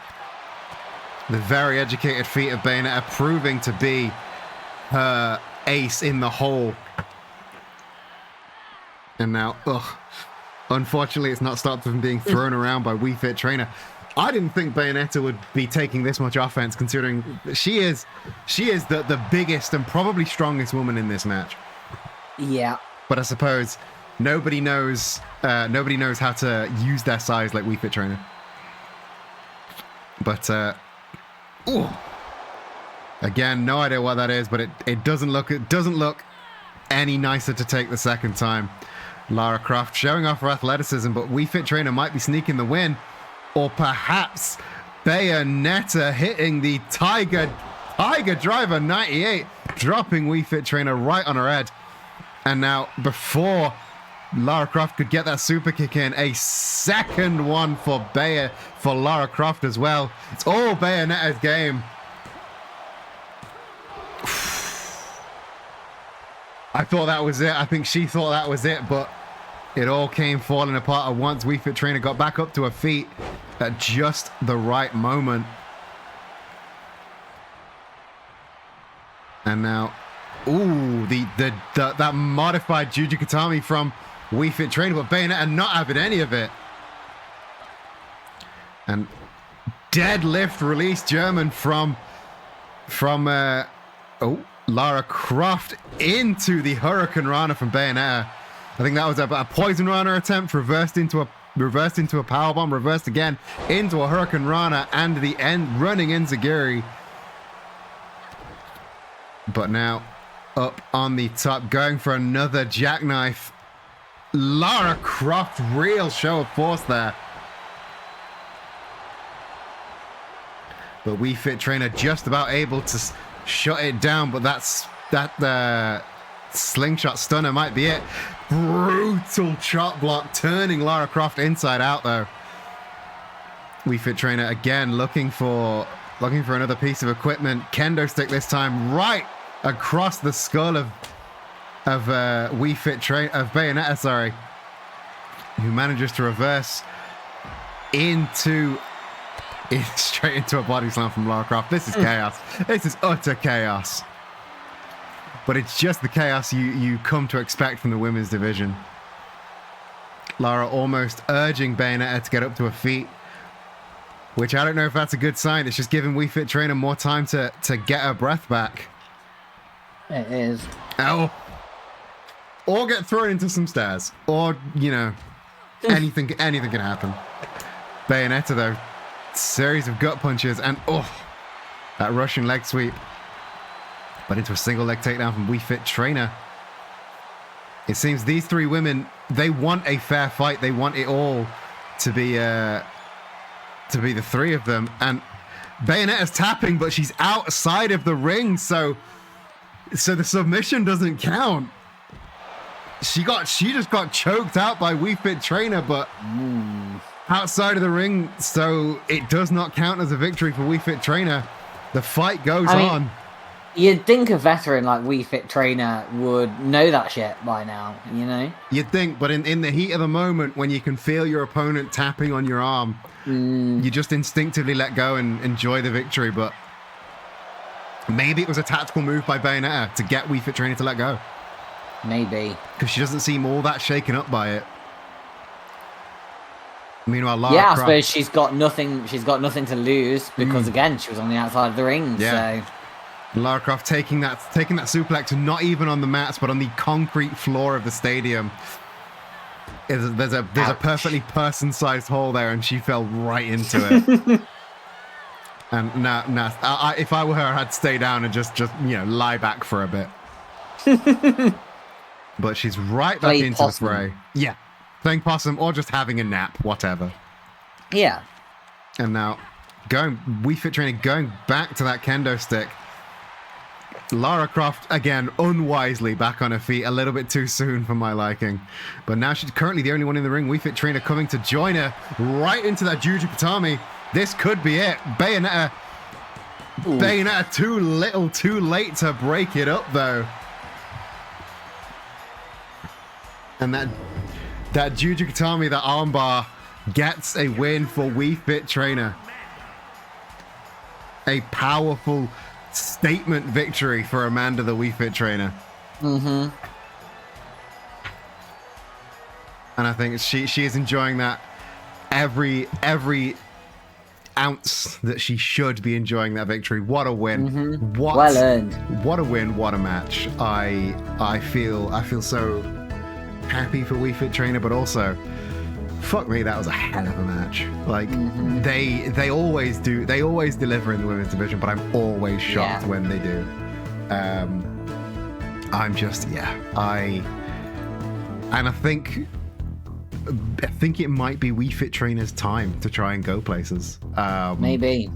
The very educated feet of Bayonetta proving to be her ace in the hole. And now, unfortunately, it's not stopped from being thrown around by Wii Fit Trainer. I didn't think Bayonetta would be taking this much offense, considering she is the biggest and probably strongest woman in this match. Yeah. But I suppose nobody knows how to use their size like Wii Fit Trainer. But again, no idea what that is, but it doesn't look any nicer to take the second time. Lara Croft showing off her athleticism, but Wii Fit Trainer might be sneaking the win, or perhaps Bayonetta hitting the Tiger Driver 98, dropping Wii Fit Trainer right on her head. And now, before Lara Croft could get that super kick in, a second one for Lara Croft as well. It's all Bayonetta's game. I thought that was it. I think she thought that was it, but it all came falling apart at once. Wii Fit Trainer got back up to her feet at just the right moment. And now, ooh, that modified Jujikatami from Wii Fit Trainer, but Bayonetta not having any of it. And deadlift release German from Lara Croft into the Hurricane Rana from Bayonetta. I think that was a Poison Rana attempt, reversed into a powerbomb, reversed again into a Hurricane Rana, and the end running enziguri. But now up on the top, going for another jackknife. Lara Croft, real show of force there. But Wii Fit Trainer just about able to shut it down, but that slingshot stunner might be it. Brutal chop block, turning Lara Croft inside out though. Wii Fit Trainer again looking for another piece of equipment. Kendo stick this time, right across the skull of Bayonetta, sorry, who manages to reverse straight into a body slam from Lara Croft. This is chaos. This is utter chaos. But it's just the chaos you come to expect from the women's division. Lara almost urging Bayonetta to get up to her feet, which I don't know if that's a good sign. It's just giving Wii Fit Trainer more time to get her breath back. It is. Oh. Or get thrown into some stairs. Or, anything can happen. Bayonetta, though, series of gut punches, and that Russian leg sweep. But into a single leg takedown from Wii Fit Trainer. It seems these three women, they want a fair fight. They want it all to be the three of them. And Bayonetta's tapping, but she's outside of the ring, so the submission doesn't count. She just got choked out by Wii Fit Trainer, but outside of the ring, so it does not count as a victory for Wii Fit Trainer. The fight goes on. You'd think a veteran like Wii Fit Trainer would know that shit by now, You'd think, but in the heat of the moment, when you can feel your opponent tapping on your arm, you just instinctively let go and enjoy the victory. But maybe it was a tactical move by Bayonetta to get Wii Fit Trainer to let go. Maybe. Because she doesn't seem all that shaken up by it. Meanwhile, Lara I Croft, suppose she's got nothing to lose because again, she was on the outside of the ring. Yeah. So Lara Croft taking that suplex, not even on the mats, but on the concrete floor of the stadium. There's a perfectly person-sized hole there, and she fell right into it. And if I were her, I'd stay down and just lie back for a bit. But she's right back into the fray. Yeah, playing possum or just having a nap, whatever. Yeah. And now Wii Fit Trainer going back to that kendo stick. Lara Croft, again, unwisely back on her feet, a little bit too soon for my liking. But now she's currently the only one in the ring. Wii Fit Trainer coming to join her right into that Jujikatami. This could be it. Bayonetta too little, too late to break it up, though. And that Jujikatami, that armbar, gets a win for Wii Fit Trainer. A powerful statement victory for Amanda, the Wii Fit Trainer. And I think she is enjoying that every ounce that she should be enjoying that victory. What a win. Well earned. What a win, what a match. I feel so happy for Wii Fit Trainer, but also fuck me, that was a hell of a match. Like they always do, they always deliver in the women's division, but I'm always shocked when they do. I think I think it might be Wii Fit Trainer's time to try and go places. Maybe.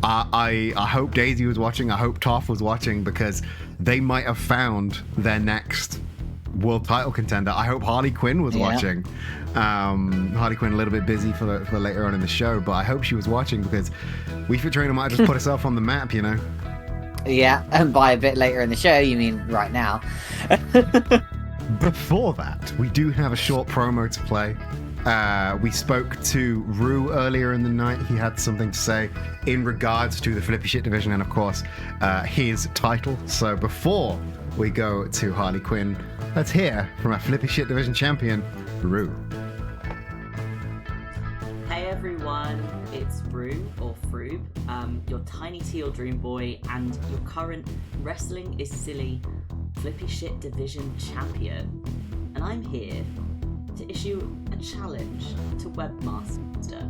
I hope Daisy was watching. I hope Toph was watching, because they might have found their next world title contender. I hope Harley Quinn was watching. Harley Quinn a little bit busy for later on in the show, but I hope she was watching, because Wii Fit Trainer might have just put herself on the map, you know? Yeah, and by a bit later in the show, you mean right now. Before that, we do have a short promo to play. We spoke to Rue earlier in the night. He had something to say in regards to the Flippy Shit division and, of course, his title. So before we go to Harley Quinn, let's hear from our Flippy Shit division champion, Rue. Hey everyone, it's Rue, or Froob, your tiny teal dream boy, and your current Wrestling is Silly Flippy Shit division champion. And I'm here to issue a challenge to Webmaster.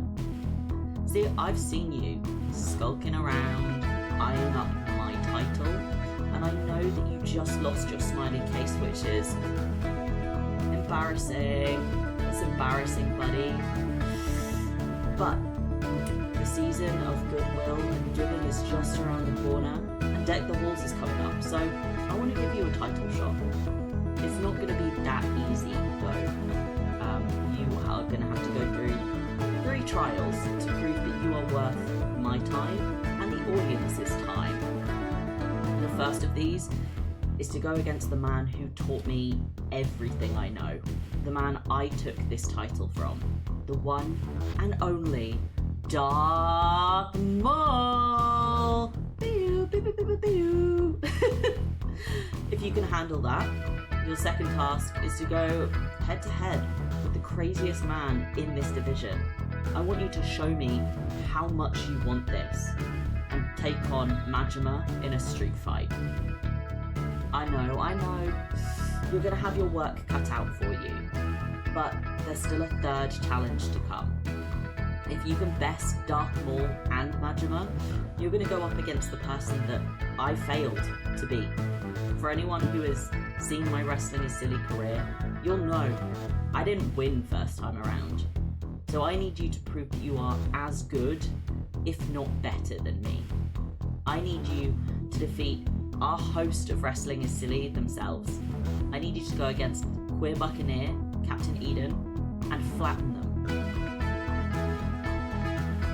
See, I've seen you skulking around, eyeing up my title, and I know that you just lost your smiley case, which is embarrassing. It's embarrassing, buddy. But the season of goodwill and giving is just around the corner, and Deck the Halls is coming up, so I want to give you a title shot. It's not going to be that easy, though. You are going to have to go through 3 trials to prove that you are worth my time and the audience's time. The first of these is to go against the man who taught me everything I know. The man I took this title from. The one and only Dark Maul. Pew, pew, pew, pew, pew. If you can handle that, your second task is to go head to head with the craziest man in this division. I want you to show me how much you want this and take on Majima in a street fight. I know, you're gonna have your work cut out for you, but there's still a third challenge to come. If you can best Dark Maul and Majima, you're gonna go up against the person that I failed to beat. For anyone who has seen my Wrestling is Silly career, you'll know I didn't win first time around. So I need you to prove that you are as good, if not better than me. I need you to defeat our host of Wrestling is Silly themselves. I need you to go against Queer Buccaneer, Captain Eden, and flatten them.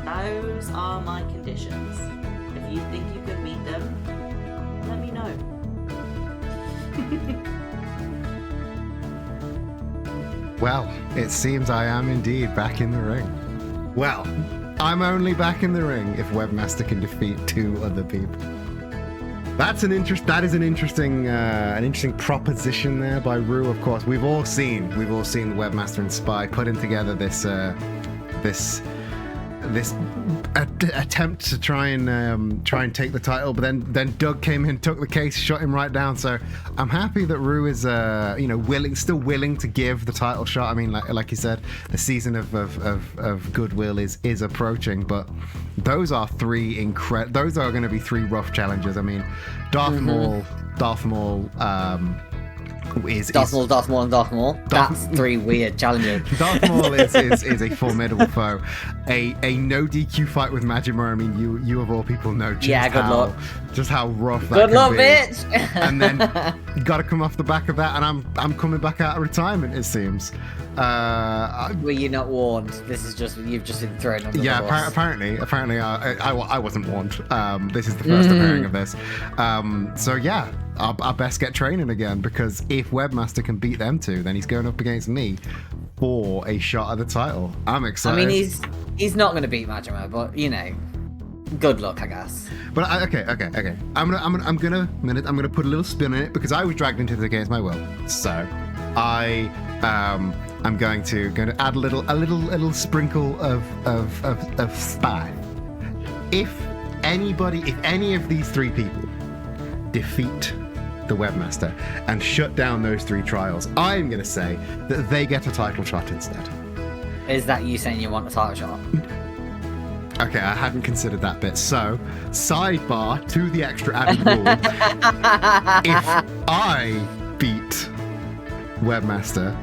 Those are my conditions. If you think you can meet them, let me know. Well, it seems I am indeed back in the ring. Well, I'm only back in the ring if Webmaster can defeat 2 other people. That is an interesting proposition there by Rue. Of course, we've all seen the Webmaster and Spy putting together this attempt to try and take the title, but then Doug came in, took the case, shot him right down. So I'm happy that Rue is still willing to give the title shot. I mean, like you said, the season of goodwill is approaching, but those are those are going to be 3 rough challenges. I mean, Darth Maul Darth Maul. That's 3 weird challenges. Darth Maul is a formidable foe. A no DQ fight with Majima. I mean, you of all people know just how rough that good luck, be. Bitch. And then you got to come off the back of that, and I'm coming back out of retirement. It seems. Were you not warned? This is just you've just been thrown under the bus. Apparently, I wasn't warned. This is the first I'm hearing of this. So yeah. I best get training again, because if Webmaster can beat them 2, then he's going up against me for a shot at the title. I'm excited. I mean, he's not going to beat Majima, but good luck, I guess. But okay. I'm gonna put a little spin on it, because I was dragged into this against my will. So I'm going to add a little sprinkle of Spy. If any of these 3 people defeat the Webmaster and shut down those 3 trials, I'm going to say that they get a title shot instead. Is that you saying you want a title shot? Okay, I hadn't considered that bit. So, sidebar to the extra added rule. If I beat Webmaster,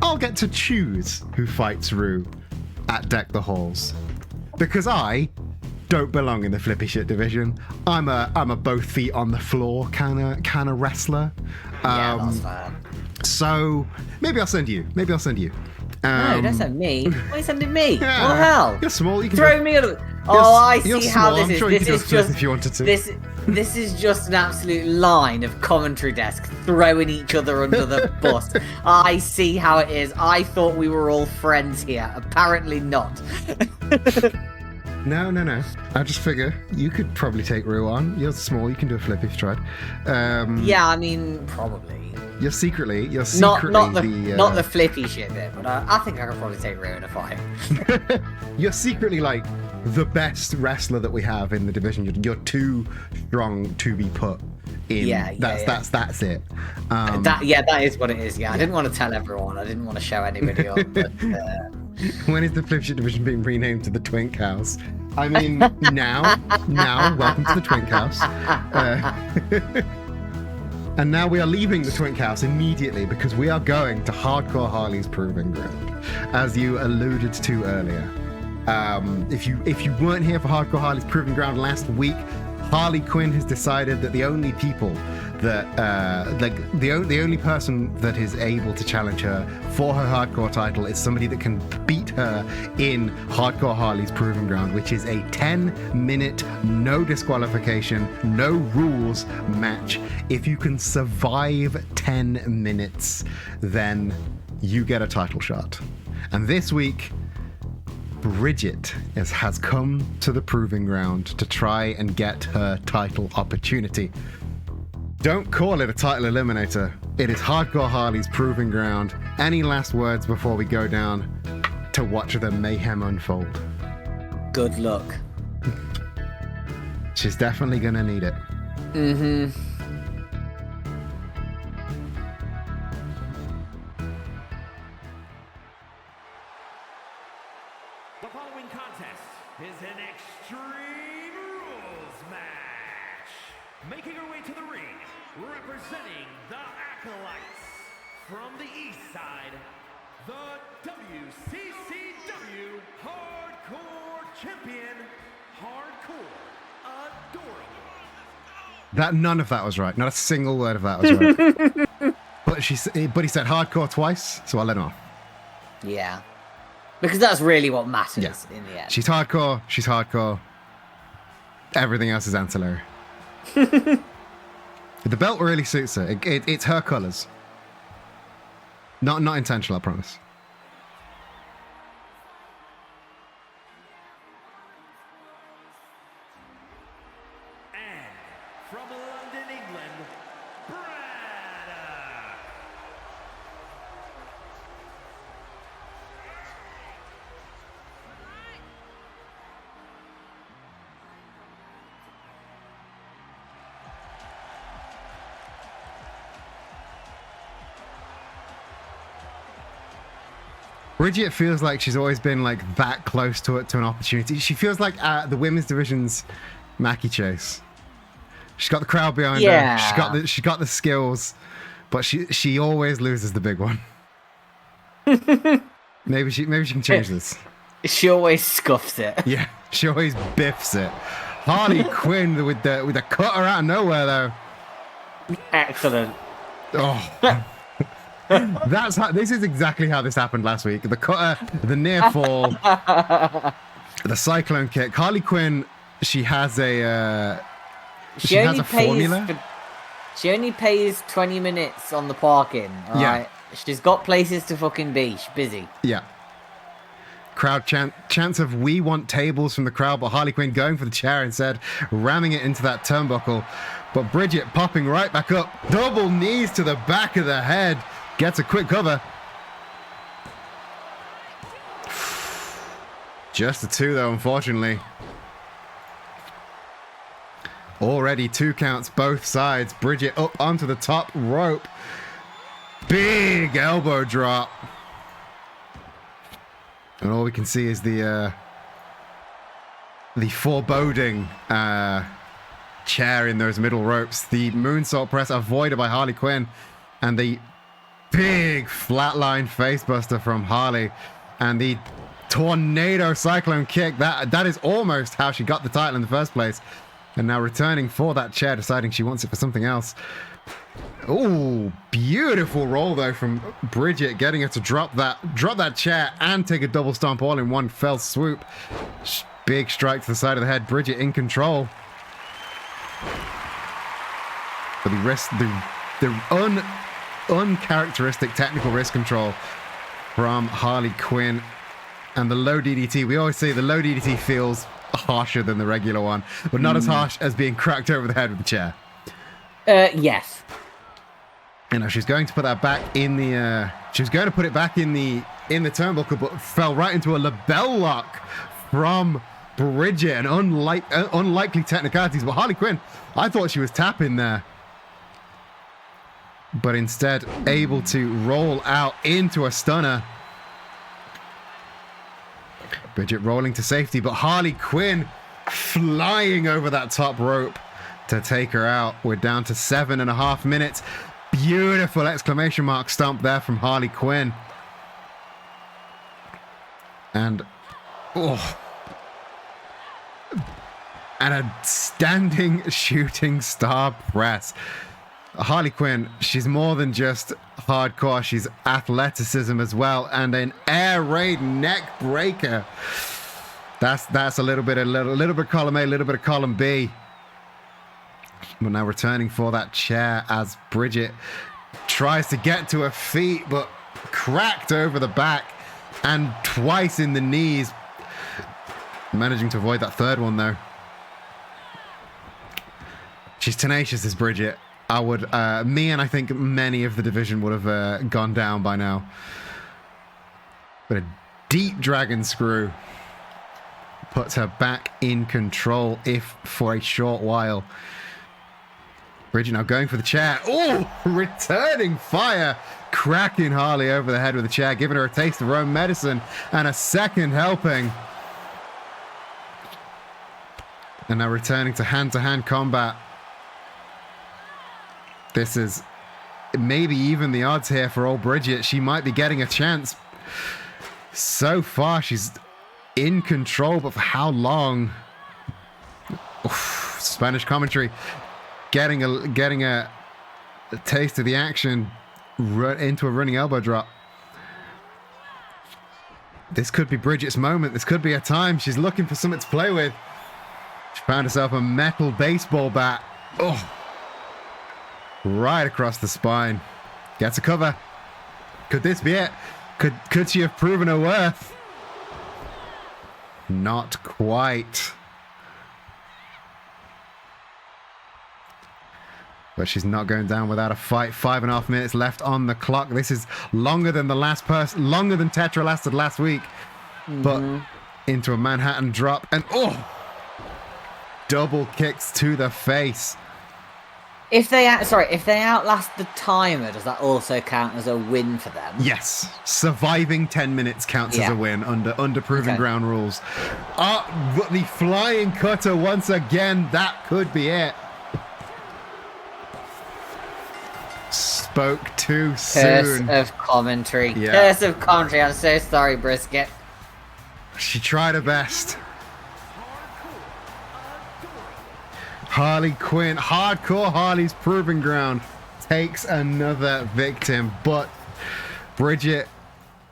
I'll get to choose who fights Rue at Deck the Halls. Because I don't belong in the flippy shit division. I'm a both feet on the floor kind of wrestler. Yeah, that's fair. So maybe I'll send you. No, don't send me. Why are you sending me? Yeah, What the hell? You're small. You can Throw me a... Oh, I you're see how small. this I'm is. sure you This could is do a flip just... if you wanted to. This is just an absolute line of commentary desk throwing each other under the bus. I see how it is. I thought we were all friends here. Apparently not. No. I just figure you could probably take Rue on. You're small. You can do a flip if you tried. Yeah, I mean, probably. You're secretly Not the flippy shit bit, but I think I could probably take Rue in a fight. You're secretly like the best wrestler that we have in the division. You're too strong to be put in. That's it. That is what it is. Yeah, I didn't want to tell everyone. I didn't want to show anybody on. But, when is the flip shit division being renamed to the Twink House? I mean, now, welcome to the Twink House. And now we are leaving the Twink House immediately because we are going to Hardcore Harley's Proving Ground, as you alluded to earlier. If you weren't here for Hardcore Harley's Proving Ground last week, Harley Quinn has decided that the only people that the only person that is able to challenge her for her hardcore title is somebody that can beat her in Hardcore Harley's Proving Ground, which is a 10-minute, no disqualification, no rules match. If you can survive 10 minutes, then you get a title shot. And this week, Bridget has come to the Proving Ground to try and get her title opportunity. Don't call it a title eliminator. It is Hardcore Harley's Proving Ground. Any last words before we go down to watch the mayhem unfold? good luck. She's definitely gonna need it. The following contest is an Extreme Rules match. Making her way to the ring, representing the Acolytes from the East Side, the WCCW Hardcore Champion, Hardcore Adorable. None of that was right. Not a single word of that was right. But he said hardcore twice, so I'll let him off. Yeah. Because that's really what matters in the end. She's hardcore. Everything else is ancillary. The belt really suits her. It's her colors. Not intentional, I promise. And from London, England, Braddock. Bridget feels like she's always been like that close to an opportunity. She feels like the women's division's Mackie Chase. She's got the crowd behind her. She got the skills, but she always loses the big one. Maybe she can change this. She always scuffs it. Yeah, she always biffs it. Harley Quinn with the cutter out of nowhere though. Excellent. Oh. This is exactly how this happened last week. The cutter, the near fall, the cyclone kick. Harley Quinn, she has a formula. She only pays 20 minutes on the parking. All right? She's got places to fucking be. She's busy. Yeah. Crowd chants of "We want tables" from the crowd, but Harley Quinn going for the chair instead, ramming it into that turnbuckle. But Bridget popping right back up, double knees to the back of the head. Gets a quick cover. Just a 2 though, unfortunately. Already 2 counts both sides. Bridget up onto the top rope. Big elbow drop. And all we can see is the foreboding chair in those middle ropes. The moonsault press avoided by Harley Quinn. And the big flatline facebuster from Harley, and the tornado cyclone kick. That is almost how she got the title in the first place. And now returning for that chair, deciding she wants it for something else. Oh, beautiful roll though from Bridget, getting her to drop that chair and take a double stomp all in one fell swoop. Big strike to the side of the head. Bridget in control. But the wrist, the uncharacteristic technical wrist control from Harley Quinn, and the low DDT. We always say the low DDT feels harsher than the regular one, but not as harsh as being cracked over the head with the chair. Yes. You know, she's going to put that back in the. She was going to put it back in the turnbuckle, but fell right into a label lock from Bridget. And unlikely technicalities. But Harley Quinn, I thought she was tapping there, but instead able to roll out into a stunner. Bridget rolling to safety, but Harley Quinn flying over that top rope to take her out. We're down to 7.5 minutes. Beautiful exclamation mark stomp there from Harley Quinn. And a standing shooting star press. Harley Quinn, she's more than just hardcore, she's athleticism as well, and an air raid neck breaker. That's a little bit column A, a little bit of column B. But now returning for that chair as Bridget tries to get to her feet, but cracked over the back and twice in the knees. Managing to avoid that third one though. She's tenacious, this Bridget. Me and I think many of the division would have gone down by now. But a deep dragon screw puts her back in control, if for a short while. Bridget now going for the chair. Oh, returning fire. Cracking Harley over the head with the chair, giving her a taste of her own medicine and a second helping. And now returning to hand-to-hand combat. This is maybe even the odds here for old Bridget. She might be getting a chance. So far, she's in control, but for how long? Oof, Spanish commentary getting a taste of the action into a running elbow drop. This could be Bridget's moment. This could be her time. She's looking for something to play with. She found herself a metal baseball bat. Oh. Right across the spine. Gets a cover. Could this be it? Could she have proven her worth? Not quite. But she's not going down without a fight. 5.5 minutes left on the clock. This is longer than longer than Tetra lasted last week. But into a Manhattan drop and double kicks to the face. If they outlast the timer, does that also count as a win for them? Yes, surviving 10 minutes counts as a win under proven ground rules. But the flying cutter once again, that could be it. Spoke too soon. Curse of commentary. Yeah. Curse of commentary. I'm so sorry, Brisket. She tried her best. Harley Quinn, hardcore Harley's proving ground, takes another victim. But Bridget,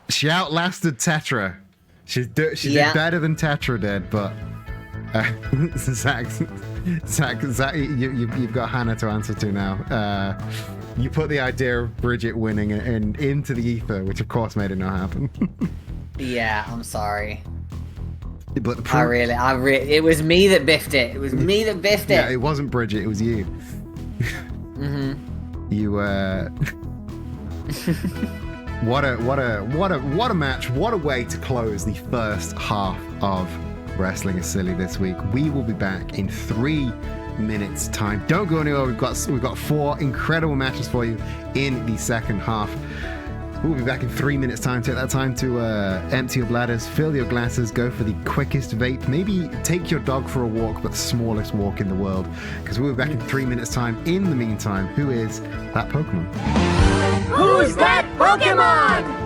she outlasted Tetra. She did better than Tetra did. But Zach, you've got Hannah to answer to now. You put the idea of Bridget winning into the ether, which of course made it not happen. Yeah, I'm sorry. But it was me that biffed it. It was me that biffed it. Yeah, it wasn't Bridget. It was you. You what a match! What a way to close the first half of Wrestling is Silly this week. We will be back in 3 minutes' time. Don't go anywhere. We've got 4 incredible matches for you in the second half. We'll be back in 3 minutes' time. Take that time to empty your bladders, fill your glasses, go for the quickest vape. Maybe take your dog for a walk, but the smallest walk in the world. Because we'll be back in 3 minutes' time. In the meantime, who is that Pokemon? Who's that Pokemon!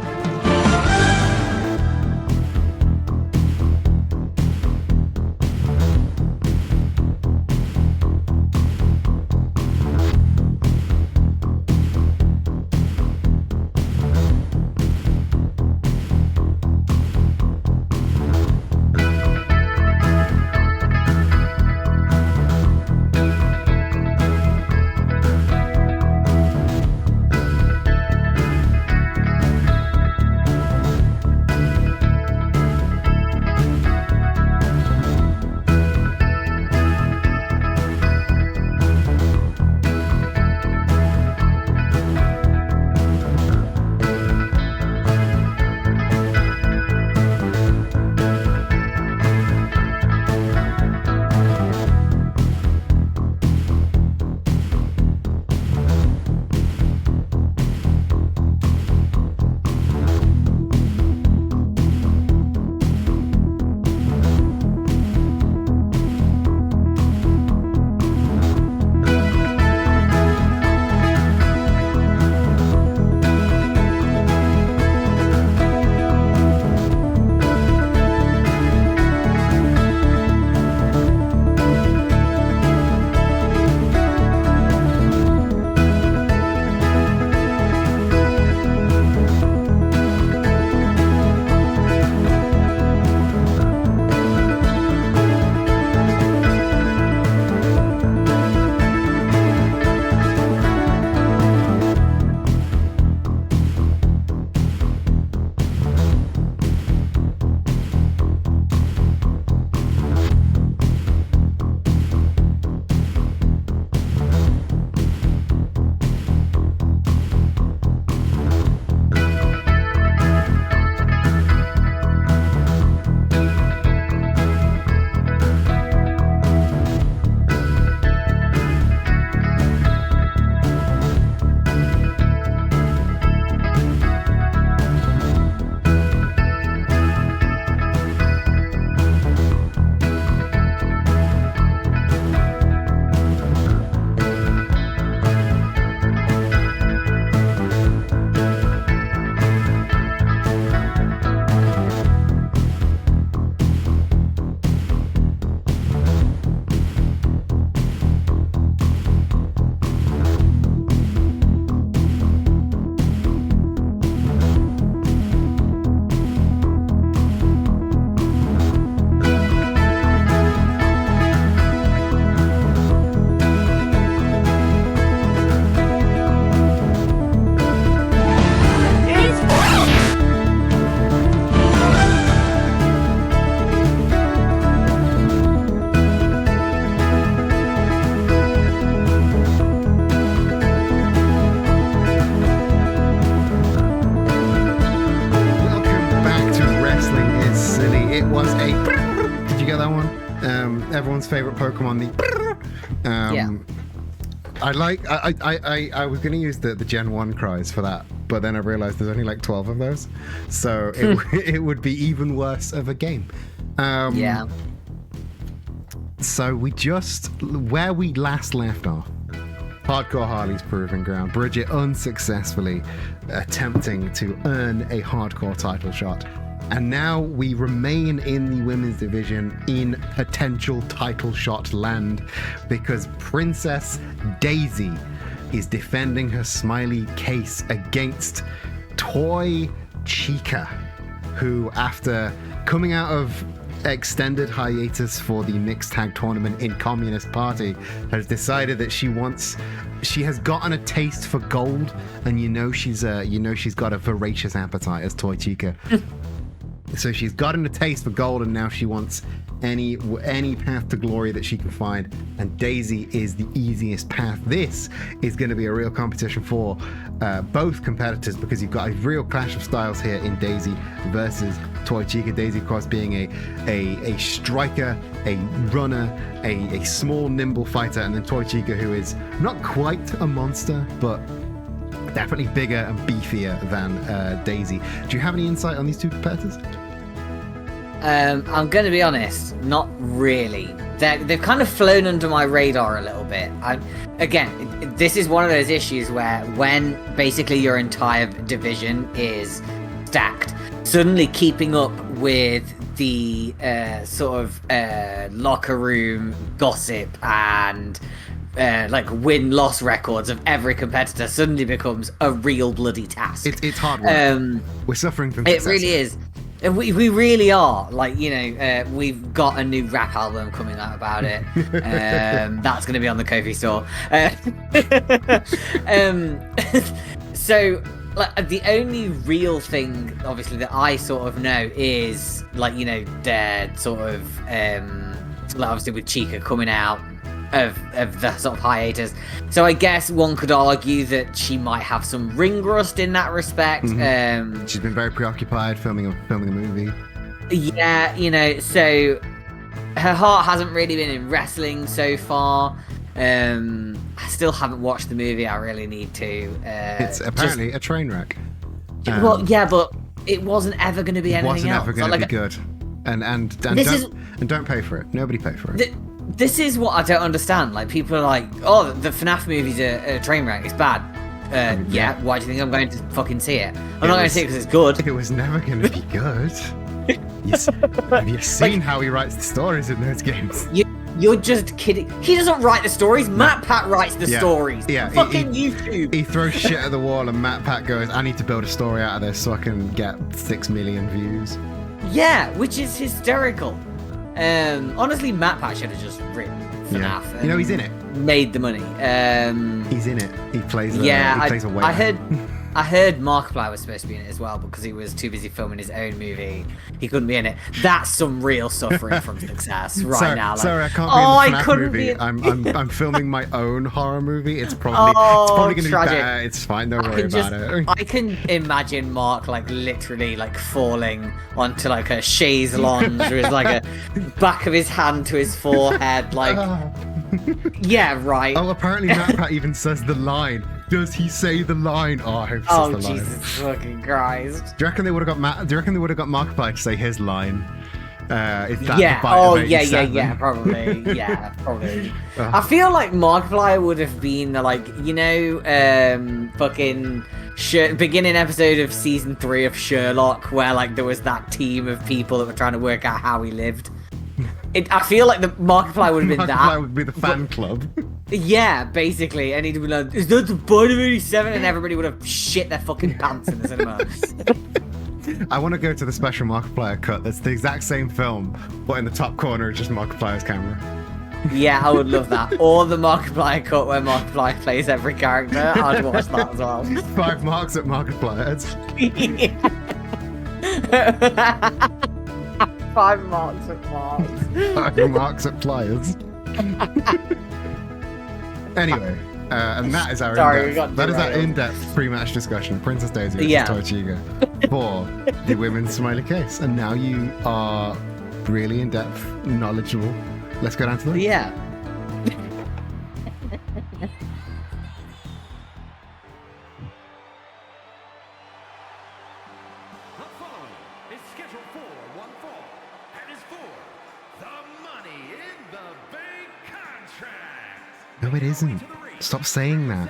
everyone's favorite Pokemon, the Yeah. I was gonna use the Gen 1 cries for that, but then I realized there's only like 12 of those, so it would be even worse of a game. Yeah. So where we last left off, Hardcore Harley's Proving Ground, Bridget unsuccessfully attempting to earn a hardcore title shot. And now we remain in the women's division in potential title shot land because Princess Daisy is defending her smiley case against Toy Chica, who, after coming out of extended hiatus for the mixed tag tournament in Communist Party, has decided that she has gotten a taste for gold, and she's got a voracious appetite as Toy Chica. So she's gotten a taste for gold, and now she wants any path to glory that she can find, and Daisy is the easiest path. This is going to be a real competition for both competitors, because you've got a real clash of styles here in Daisy versus Toy Chica. Daisy, of course, being a striker, a runner, a small, nimble fighter, and then Toy Chica, who is not quite a monster, but definitely bigger and beefier than Daisy. Do you have any insight on these two competitors? I'm going to be honest, not really. they've kind of flown under my radar a little bit. Again, this is one of those issues where when basically your entire division is stacked, suddenly keeping up with the sort of locker room gossip and like win-loss records of every competitor suddenly becomes a real bloody task. It's hard work. We're suffering from success. It really is. We really are. Like, you know, we've got a new rap album coming out about it. That's going to be on the Ko-fi store. So, like, the only real thing, obviously, that I sort of know is, like, you know, the sort of, like, obviously with Chica coming out of the sort of hiatus. So I guess one could argue that she might have some ring rust in that respect. Mm-hmm. She's been very preoccupied filming a movie. Yeah, you know, so her heart hasn't really been in wrestling so far. I still haven't watched the movie. I really need to. It's apparently a train wreck. Well, yeah, but it wasn't ever going to be anything else. It wasn't ever going to be good. And don't pay for it. Nobody pay for it. This is what I don't understand. Like, people are like, oh, the FNAF movie's a train wreck. It's bad. Yeah, why do you think I'm going to fucking see it? I'm not going to see it because it's good. It was never going to be good. Have you seen how he writes the stories in those games? You're just kidding. He doesn't write the stories. Matt Pat writes the stories. Yeah, fucking YouTube. He throws shit at the wall and Matt Pat goes, I need to build a story out of this so I can get 6 million views. Yeah, which is hysterical. Honestly, Matt Pat should have just written FNAF. Yeah. You know, he's in it. Made the money. He's in it. He plays a waiter. I heard Markiplier was supposed to be in it as well, because he was too busy filming his own movie. He couldn't be in it. That's some real suffering from success now. Like, sorry, I can't be in the FNAF movie. I'm filming my own horror movie. It's probably going to be better. It's fine. Don't worry about it. I can imagine Mark like literally like falling onto like a chaise lounge with like a back of his hand to his forehead, like. Yeah, right. Oh, apparently Matt Pat even says the line. Does he say the line? Oh, I hope he says the line. Jesus fucking Christ. Do you reckon they would have got Markiplier to say his line? Yeah, probably. Yeah, probably. I feel like Markiplier would have been the, like, you know, fucking beginning episode of season 3 of Sherlock, where like there was that team of people that were trying to work out how he lived. I feel like the Markiplier would have been that. Markiplier would be the fan club. Yeah, basically, and he'd be like, "Is that the Bond of '87?" And everybody would have shit their fucking pants in the cinema. I want to go to the special Markiplier cut. That's the exact same film, but in the top corner is just Markiplier's camera. Yeah, I would love that. Or the Markiplier cut where Markiplier plays every character. I'd watch that as well. 5 marks at Markiplier. 5 marks at Mars. 5 marks at Pliers. Anyway, and that is our in-depth pre-match discussion. Princess Daisy versus Tortuga for the women's smiley case. And now you are really in-depth, knowledgeable. Let's go down to that. Yeah. No, it isn't. Stop saying that.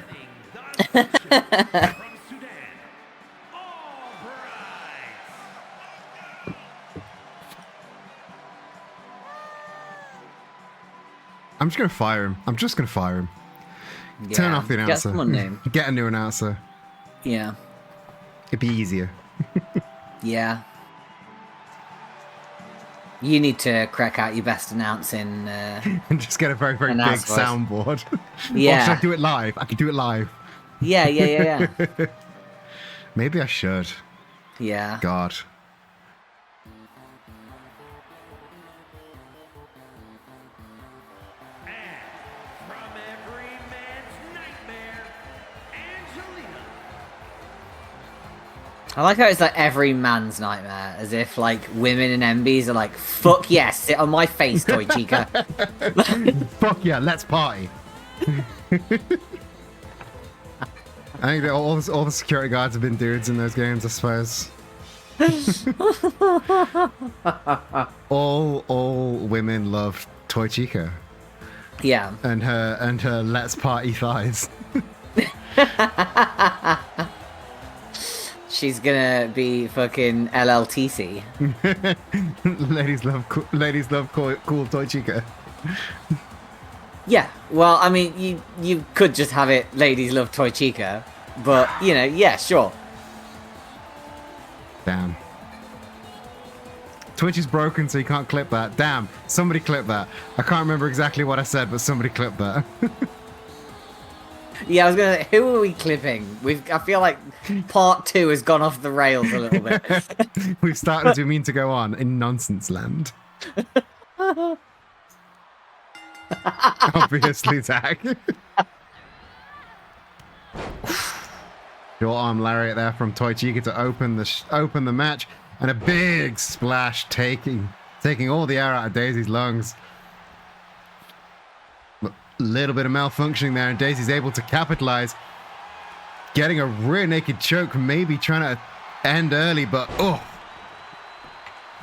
I'm just going to fire him. Yeah. Turn off the announcer. Get someone new. Get a new announcer. Yeah. It'd be easier. Yeah. You need to crack out your best announcing. And just get a very, very big soundboard. Yeah. Or should I do it live? I can do it live. Yeah. Maybe I should. Yeah. God. I like how it's like every man's nightmare, as if like women and MBs are like, fuck yes, sit on my face, Toy Chica. Fuck yeah, let's party. I think that all the security guards have been dudes in those games, I suppose. all women love Toy Chica. Yeah. And her let's party thighs. She's gonna be fucking LLTC. ladies love cool Toy Chica. Yeah, well, I mean, you could just have it ladies love Toy Chica, but, you know, yeah, sure. Damn. Twitch is broken, so you can't clip that. Damn, somebody clip that. I can't remember exactly what I said, but somebody clip that. Yeah, I was gonna say, who are we clipping? I feel like part 2 has gone off the rails a little bit. We've started to mean to go on in nonsense land. Obviously, Zach. Short arm lariat there from Toy Chica to open the match, and a big splash taking all the air out of Daisy's lungs. Little bit of malfunctioning there, and Daisy's able to capitalize, getting a rear naked choke, maybe trying to end early, but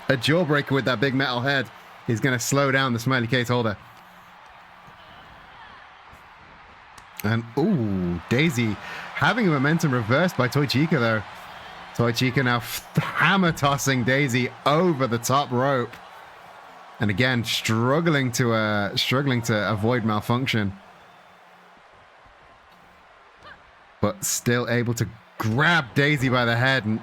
a jawbreaker with that big metal head is going to slow down the smiley case holder. And Daisy having a momentum reversed by Toy Chica though. Toy Chica now hammer tossing Daisy over the top rope. And again, struggling to avoid malfunction, but still able to grab Daisy by the head. And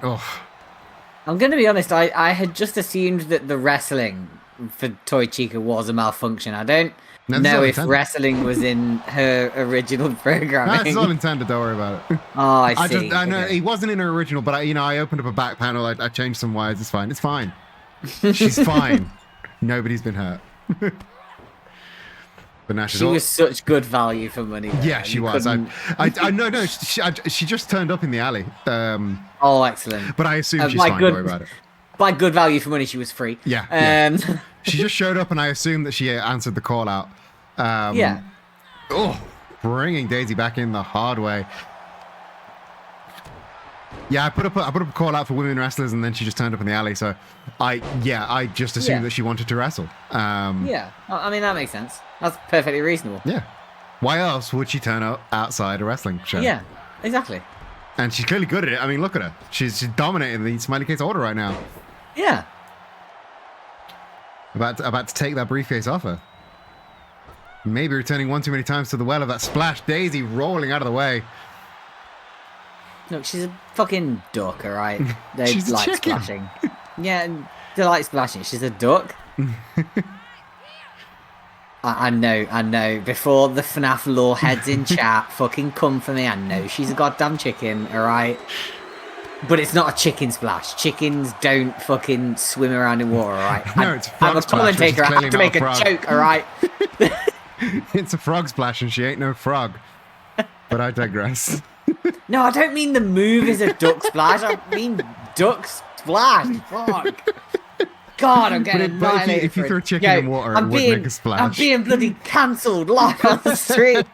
I'm gonna be honest, I had just assumed that the wrestling for Toy Chica was a malfunction. I don't know if wrestling was in her original programming. That's all intended. Don't worry about it. Oh, I see. I know it wasn't in her original, but I opened up a back panel. I changed some wires. It's fine. It's fine. She's fine. Nobody's been hurt. But now she was such good value for money. There. Yeah, she was. I no. She just turned up in the alley. Oh, excellent. But I assume she's fine. Don't worry about it. By good value for money, she was free. Yeah. She just showed up, and I assumed that she answered the call out. Yeah. Bringing Daisy back in the hard way. Yeah, I put up a call out for women wrestlers, and then she just turned up in the alley. So, I just assumed that she wanted to wrestle. Yeah, I mean that makes sense. That's perfectly reasonable. Yeah. Why else would she turn up outside a wrestling show? Yeah, exactly. And she's clearly good at it. I mean, look at her. She's dominating the smiley case order right now. Yeah. About to take that briefcase off her. Maybe returning one too many times to the well of that splash. Daisy rolling out of the way. Look, she's a fucking duck, alright? They She's like splashing. Yeah, they like splashing. She's a duck. I know. Before the FNAF lore heads in chat fucking come for me, I know she's a goddamn chicken, alright? But it's not a chicken splash. Chickens don't fucking swim around in water, alright? No, it's frog I'm a commentator, I have to make a joke, alright? It's a frog splash and she ain't no frog. But I digress. No, I don't mean the move is a duck splash. I mean duck splash. Fuck. God, I'm getting annihilated. If you throw chicken in water, it would make a splash. I'm being bloody cancelled live on the street.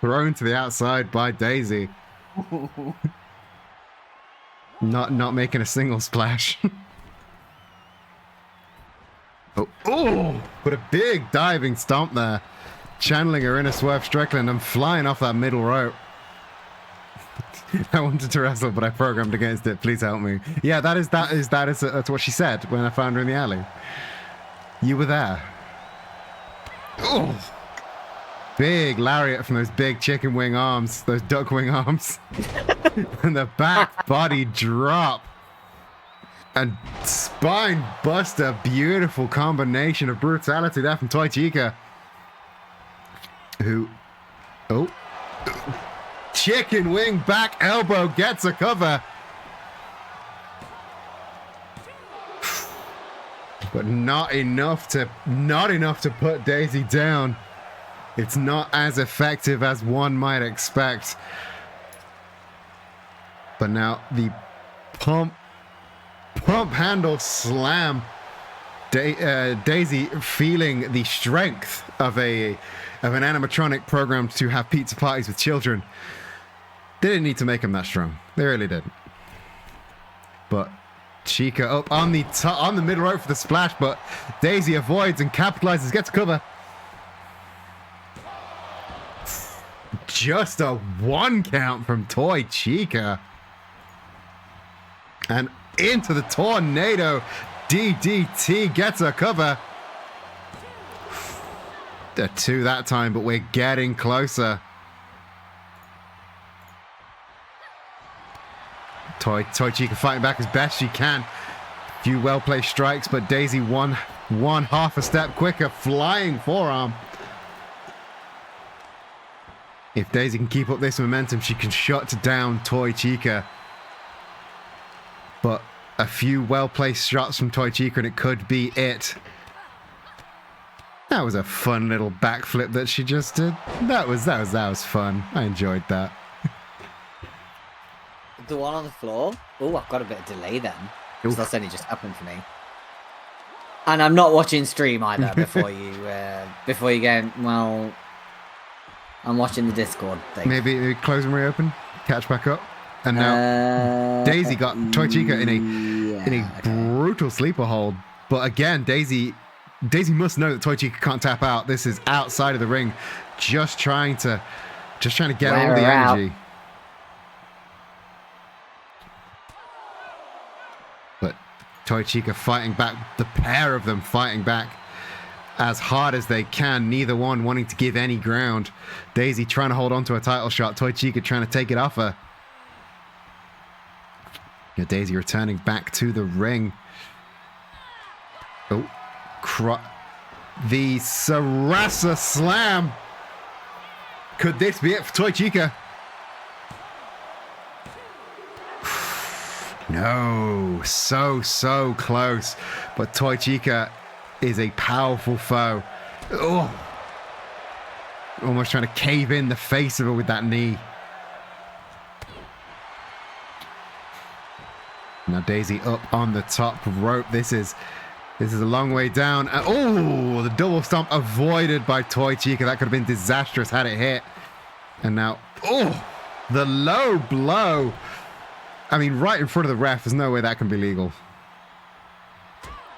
Thrown to the outside by Daisy. Not making a single splash. But a big diving stomp there. Channeling her inner Swerve Strickland and flying off that middle rope. I wanted to wrestle, but I programmed against it. Please help me. Yeah, that's what she said when I found her in the alley. You were there. Big lariat from those big chicken wing arms, those duck wing arms. And the back body drop. And spine buster. Beautiful combination of brutality there from Toy Chica. Chicken wing back elbow gets a cover. But not enough to put Daisy down. It's not as effective as one might expect. But now the pump handle slam. Daisy feeling the strength of an animatronic programmed to have pizza parties with children. They didn't need to make him that strong. They really didn't. But Chica up on the middle rope for the splash, but Daisy avoids and capitalizes, gets cover. Just a 1 count from Toy Chica. And into the tornado. DDT gets a cover. A 2 that time, but we're getting closer. Toy Chica fighting back as best she can. Few well-placed strikes, but Daisy one half a step quicker. Flying forearm. If Daisy can keep up this momentum, she can shut down Toy Chica. But a few well-placed shots from Toy Chica and it could be it. That was a fun little backflip that she just did. That was fun. I enjoyed that. The one on the floor? Oh, I've got a bit of delay then. Because that's only just happened for me. And I'm not watching stream either before you go, well, I'm watching the Discord thing. Maybe close and reopen, catch back up. And now Daisy got Toy Chica in a brutal sleeper hold. But again, Daisy must know that Toy Chica can't tap out. This is outside of the ring. Just trying to get all the energy. But Toy Chica fighting back, the pair of them fighting back as hard as they can, neither one wanting to give any ground. Daisy trying to hold on to a title shot, Toy Chica trying to take it off her. Daisy returning back to the ring. Oh, the Sarasa Slam. Could this be it for Toy Chica? No, so close. But Toy Chica is a powerful foe. Oh, almost trying to cave in the face of her with that knee. Now Daisy up on the top rope. This is a long way down. Oh, the double stomp avoided by Toy Chica. That could have been disastrous had it hit. And now, oh, the low blow. I mean, right in front of the ref. There's no way that can be legal.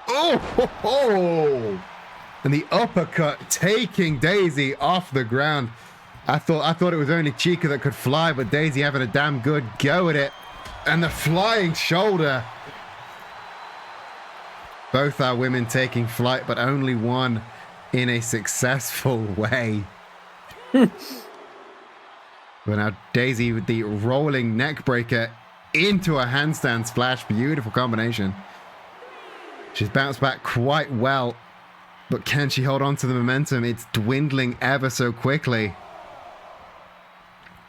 Oh, and the uppercut taking Daisy off the ground. I thought it was only Chica that could fly, but Daisy having a damn good go at it. And the flying shoulder. Both our women taking flight, but only one in a successful way. But now Daisy with the rolling neck breaker into a handstand splash. Beautiful combination. She's bounced back quite well, but can she hold on to the momentum? It's dwindling ever so quickly.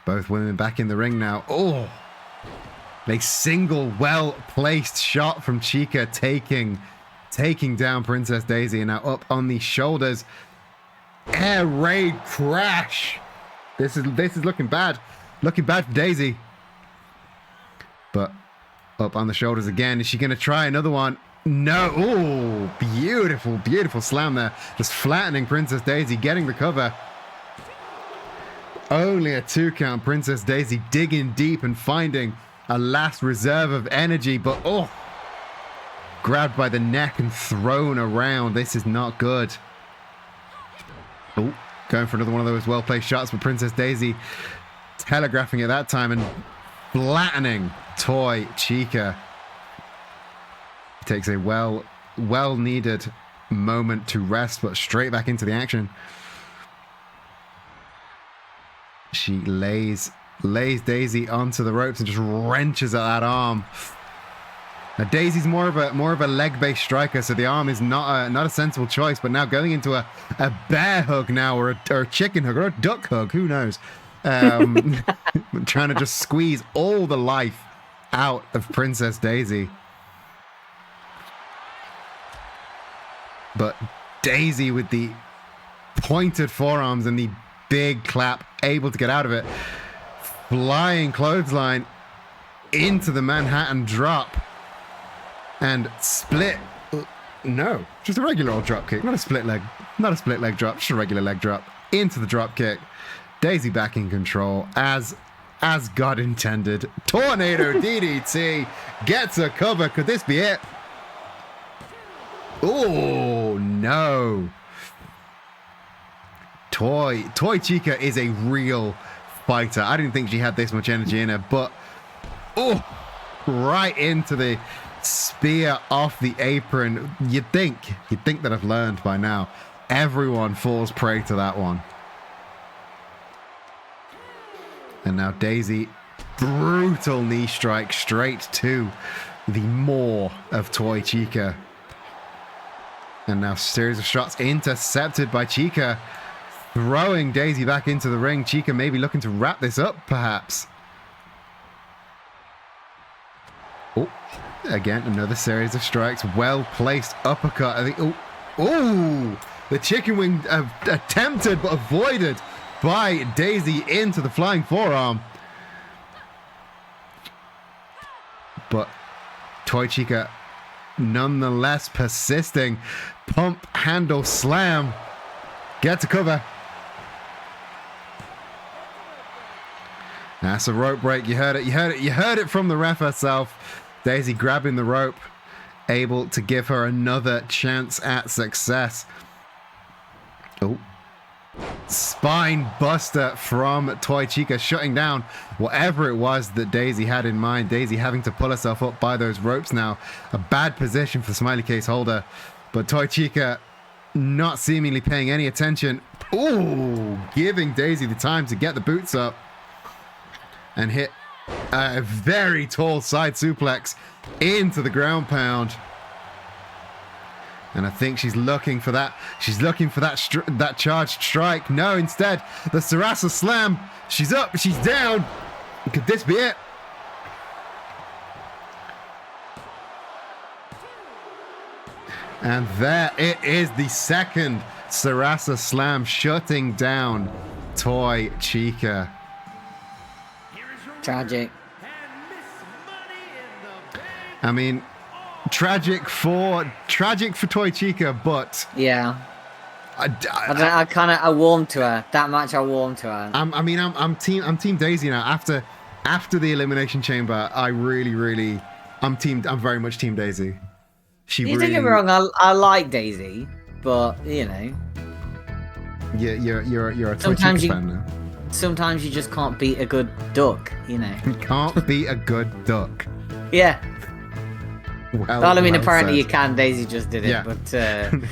Both women back in the ring now. Oh, a single well-placed shot from Chica taking down Princess Daisy, and now up on the shoulders. Air raid crash. This is looking bad. Looking bad for Daisy. But up on the shoulders again. Is she going to try another one? No. Oh, beautiful slam there. Just flattening Princess Daisy, getting the cover. Only a 2 count. Princess Daisy digging deep and finding a last reserve of energy, but oh, grabbed by the neck and thrown around. This is not good. Oh, going for another one of those well-placed shots, but Princess Daisy telegraphing it that time and flattening Toy Chica. Takes a well-needed moment to rest, but straight back into the action. She lays Daisy onto the ropes and just wrenches at that arm. Now Daisy's more of a leg-based striker, so the arm is not a sensible choice. But now going into a bear hug now, or a chicken hug, or a duck hug, who knows? Trying to just squeeze all the life out of Princess Daisy. But Daisy with the pointed forearms and the big clap, able to get out of it. Flying clothesline into the Manhattan drop. And split. No, just a regular old drop kick. Not a split leg drop, just a regular leg drop. Into the drop kick. Daisy back in control as as God intended. Tornado DDT gets a cover. Could this be it? Oh, no. Toy Chica is a real fighter. I didn't think she had this much energy in her, but right into the spear off the apron. You'd think that I've learned by now. Everyone falls prey to that one. And now Daisy, brutal knee strike straight to the maw of Toy Chica. And now series of shots intercepted by Chica, throwing Daisy back into the ring. Chica maybe looking to wrap this up, perhaps. Oh, again, another series of strikes. Well-placed uppercut. I think. Oh, the chicken wing attempted but avoided by Daisy into the flying forearm. But Toy Chica nonetheless persisting. Pump handle slam. Get to cover. That's a rope break. You heard it. You heard it. You heard it from the ref herself. Daisy grabbing the rope, able to give her another chance at success. Oh. Spine buster from Toy Chica, shutting down whatever it was that Daisy had in mind. Daisy having to pull herself up by those ropes now. A bad position for the smiley case holder. But Toy Chica not seemingly paying any attention. Ooh, giving Daisy the time to get the boots up and hit a very tall side suplex into the ground pound. And I think she's looking for that. She's looking for that charged strike. No, instead, the Sarasa slam. She's up. She's down. Could this be it? And there it is, the second Sarasa slam, shutting down Toy Chica. Tragic. I mean, tragic for Toy Chica, but yeah, I warmed to her. That match, I warmed to her. I'm team Daisy now. After the Elimination Chamber, I'm very much team Daisy. Don't get me wrong, I like Daisy, but you know, you're a Toy Chica fan now. Sometimes you just can't beat a good duck, you know. You can't beat a good duck. Yeah. Well, I mean, apparently you can. Daisy just did it, yeah. But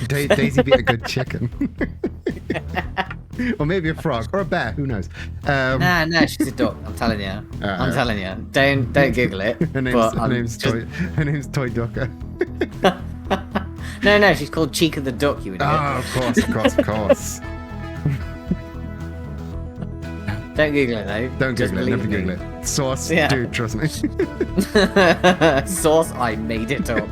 Daisy beat a good chicken, or maybe a frog or a bear. Who knows? No, she's a duck. I'm telling you. I'm telling you. Don't Google it. Her name's Toy Ducker. No, she's called Chica the Duck. You idiot. Oh, of course. Don't Google it though. Don't Google it. Never Google it. Source, yeah. Dude, trust me. Source, I made it up.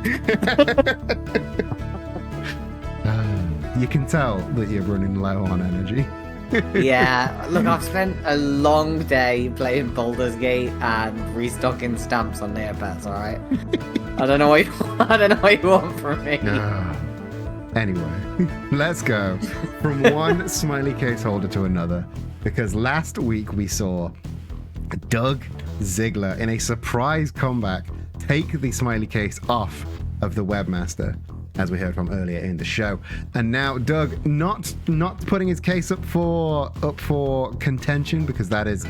You can tell that you're running low on energy. Yeah, look, I've spent a long day playing Baldur's Gate and restocking stamps on Neopets. All right. I don't know what you want from me. Anyway, let's go from one smiley case holder to another. Because last week we saw Doug Ziggler in a surprise comeback take the smiley case off of the webmaster, as we heard from earlier in the show. And now Doug not putting his case up for contention, because that is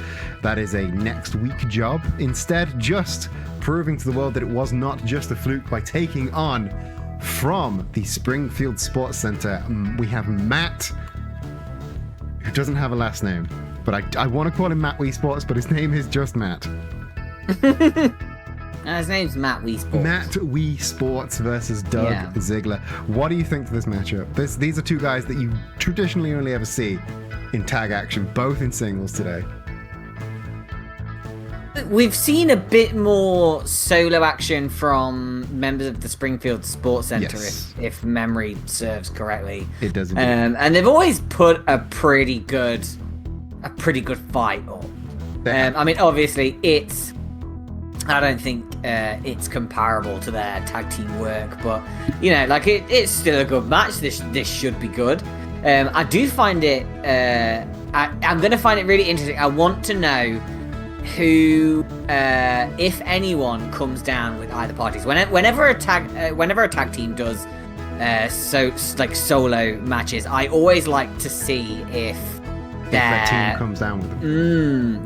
a next week job. Instead, just proving to the world that it was not just a fluke by taking on from the Springfield Sports Center. We have Matt, who doesn't have a last name, but I want to call him Matt Wii Sports, but his name is just Matt. His name's Matt Wii Sports. Matt Wii Sports versus Doug Ziggler. What do you think of this matchup? These are two guys that you traditionally only ever see in tag action, both in singles today. We've seen a bit more solo action from members of the Springfield Sports Center, yes. if memory serves correctly. It does. And they've always put a pretty good fight up. I mean, obviously, I don't think it's comparable to their tag team work, but you know, like it's still a good match. This should be good. I do find it. I'm going to find it really interesting. I want to know who, if anyone comes down with either parties, whenever a tag team does solo matches, I always like to see if their team comes down with them.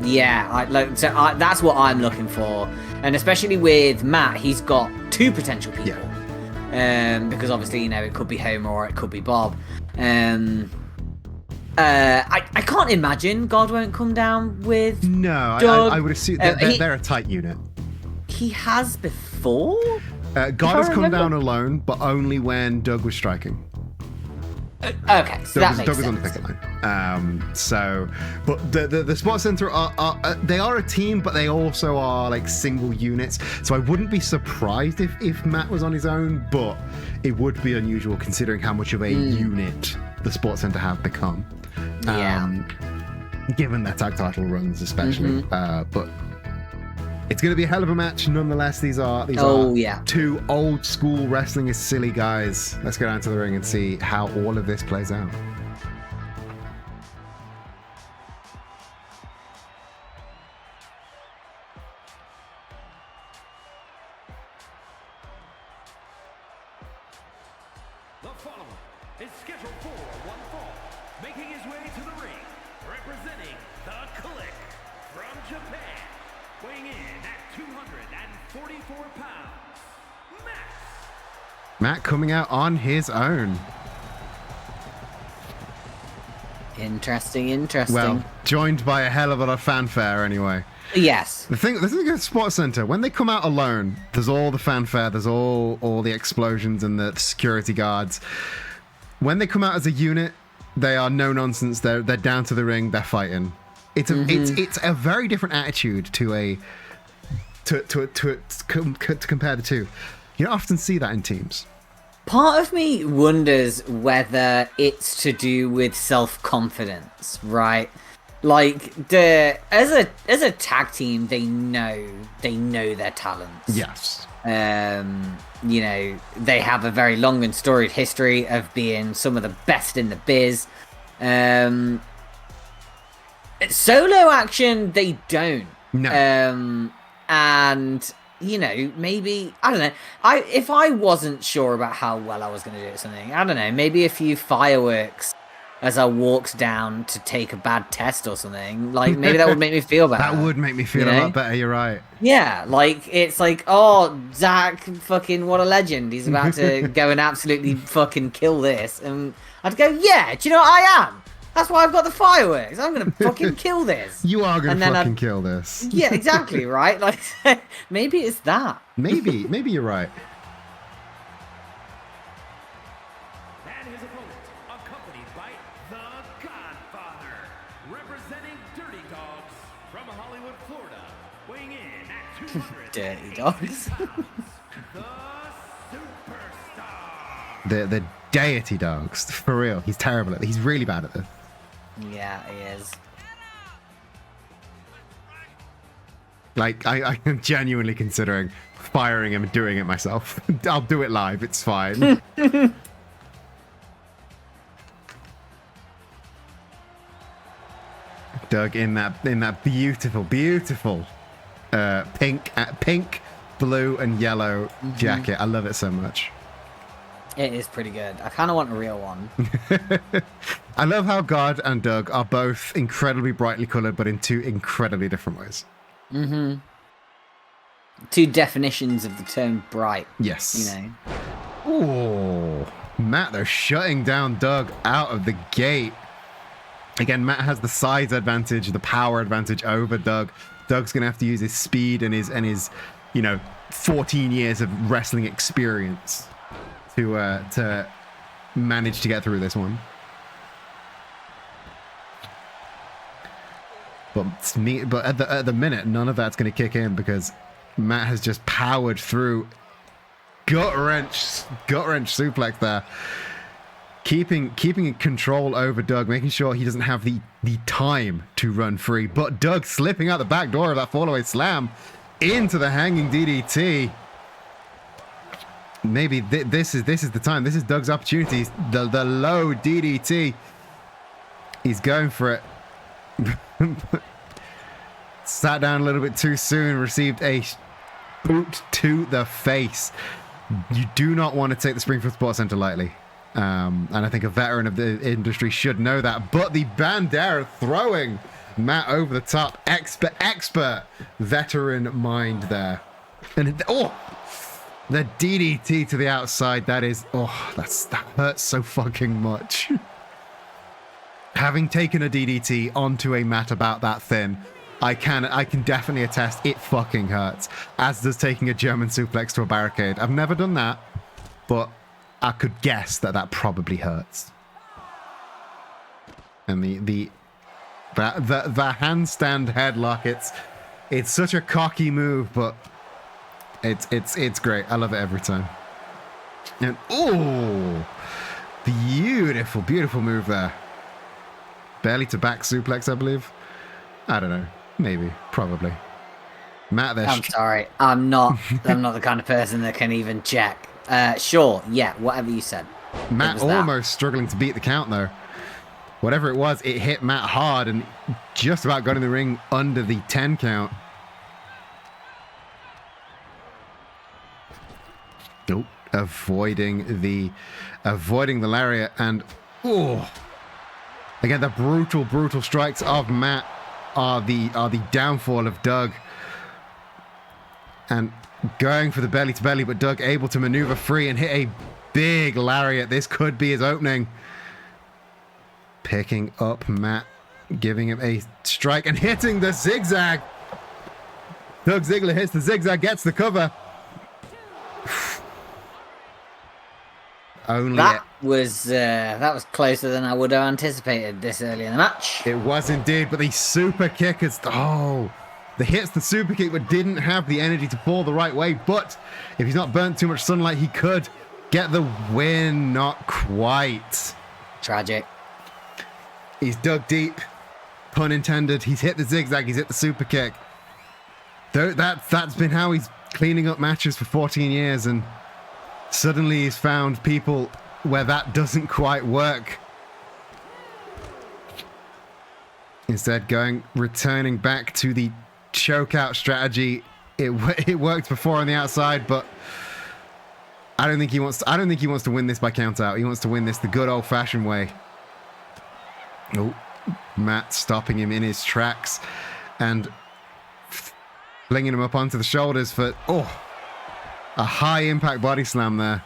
That's what I'm looking for, and especially with Matt, he's got two potential people. Because obviously, it could be Homer or it could be Bob. I can't imagine God won't come down with. No, Doug. I would assume they're a tight unit. He has before. God has come down alone, but only when Doug was striking. Okay, so that makes sense. Doug was on the picket line. But the Sports Center they are a team, but they also are like single units. So I wouldn't be surprised if Matt was on his own, but it would be unusual considering how much of a unit the Sports Center have become. Given their tag title runs, especially. But it's going to be a hell of a match, nonetheless. These are two old school wrestling is silly guys. Let's go down to the ring and see how all of this plays out. The following is scheduled for one fall, making his way to the ring, representing the Click from Japan, weighing in at 244 pounds, Matt coming out on his own. Interesting. Well, joined by a hell of a lot of fanfare anyway. Yes. The thing at Sports Center, when they come out alone, there's all the fanfare, there's all the explosions and the security guards. When they come out as a unit, they are no nonsense. They're down to the ring, they're fighting. It's a very different attitude to compare the two. You don't often see that in teams. Part of me wonders whether it's to do with self-confidence, right? Like as a tag team, they know their talents. Yes. They have a very long and storied history of being some of the best in the biz. Solo action, they don't. No. And maybe I don't know. If I wasn't sure about how well I was going to do at something, I don't know. Maybe a few fireworks as I walked down to take a bad test or something. Like maybe that would make me feel better. That would make me feel a lot better. You're right. Yeah, like it's like, oh, Zach, fucking what a legend. He's about to go and absolutely fucking kill this, and I'd go, yeah. Do you know what I am? That's why I've got the fireworks. I'm gonna fucking kill this. You are gonna fucking kill this. Yeah, exactly, right? Like, maybe it's that. Maybe you're right. and his opponent, accompanied by the Godfather, representing Dirty Dogs from Hollywood, Florida, weighing in at 200 Dirty Dogs. the Superstar. The Deity Dogs, for real. He's terrible at it. He's really bad at this. Yeah, he is. Like, I am genuinely considering firing him and doing it myself. I'll do it live. It's fine. Doug in that beautiful pink, blue, and yellow jacket. I love it so much. It is pretty good. I kind of want a real one. I love how God and Doug are both incredibly brightly colored, but in two incredibly different ways. Mm-hmm. Two definitions of the term bright. Yes. Oh, Matt, they're shutting down Doug out of the gate. Again, Matt has the size advantage, the power advantage over Doug. Doug's gonna have to use his speed and his 14 years of wrestling experience to manage to get through this one. But at the minute, none of that's going to kick in because Matt has just powered through gut wrench suplex there, keeping control over Doug, making sure he doesn't have the time to run free. But Doug slipping out the back door of that fallaway slam into the hanging DDT. Maybe this is the time. This is Doug's opportunity. The low DDT. He's going for it. sat down a little bit too soon, received a boot to the face. You do not want to take the Springfield Sports Center lightly. And I think a veteran of the industry should know that. But the Bandera throwing Matt over the top. Expert veteran mind there. And the DDT to the outside. That hurts so fucking much. Having taken a DDT onto a mat about that thin, I can definitely attest it fucking hurts. As does taking a German suplex to a barricade. I've never done that, but I could guess that probably hurts. And the handstand headlock, it's such a cocky move, but it's great. I love it every time. And beautiful move there. Belly to back suplex, I believe. I don't know. Maybe. Probably. Matt, I'm sorry. I'm not the kind of person that can even check. Sure. Yeah. Whatever you said. Matt almost struggling to beat the count though. Whatever it was, it hit Matt hard and just about got in the ring under the 10 count. Nope. Avoiding the lariat and again, the brutal strikes of Matt are the downfall of Doug. And going for the belly to belly, but Doug able to maneuver free and hit a big lariat. This could be his opening. Picking up Matt, giving him a strike and hitting the zigzag. Doug Ziggler hits the zigzag, gets the cover. That was closer than I would have anticipated this early in the match. It was indeed, but the super kick is the hits the super kick, but didn't have the energy to fall the right way. But if he's not burnt too much sunlight, he could get the win. Not quite. Tragic. He's dug deep, pun intended. He's hit the zigzag. He's hit the super kick. That's been how he's cleaning up matches for 14 years, and suddenly he's found people where that doesn't quite work. Instead, returning back to the chokeout strategy. It worked before on the outside, but I don't think he wants to win this by count out. He wants to win this the good old-fashioned way. Oh, Matt stopping him in his tracks and flinging him up onto the shoulders for a high impact body slam there.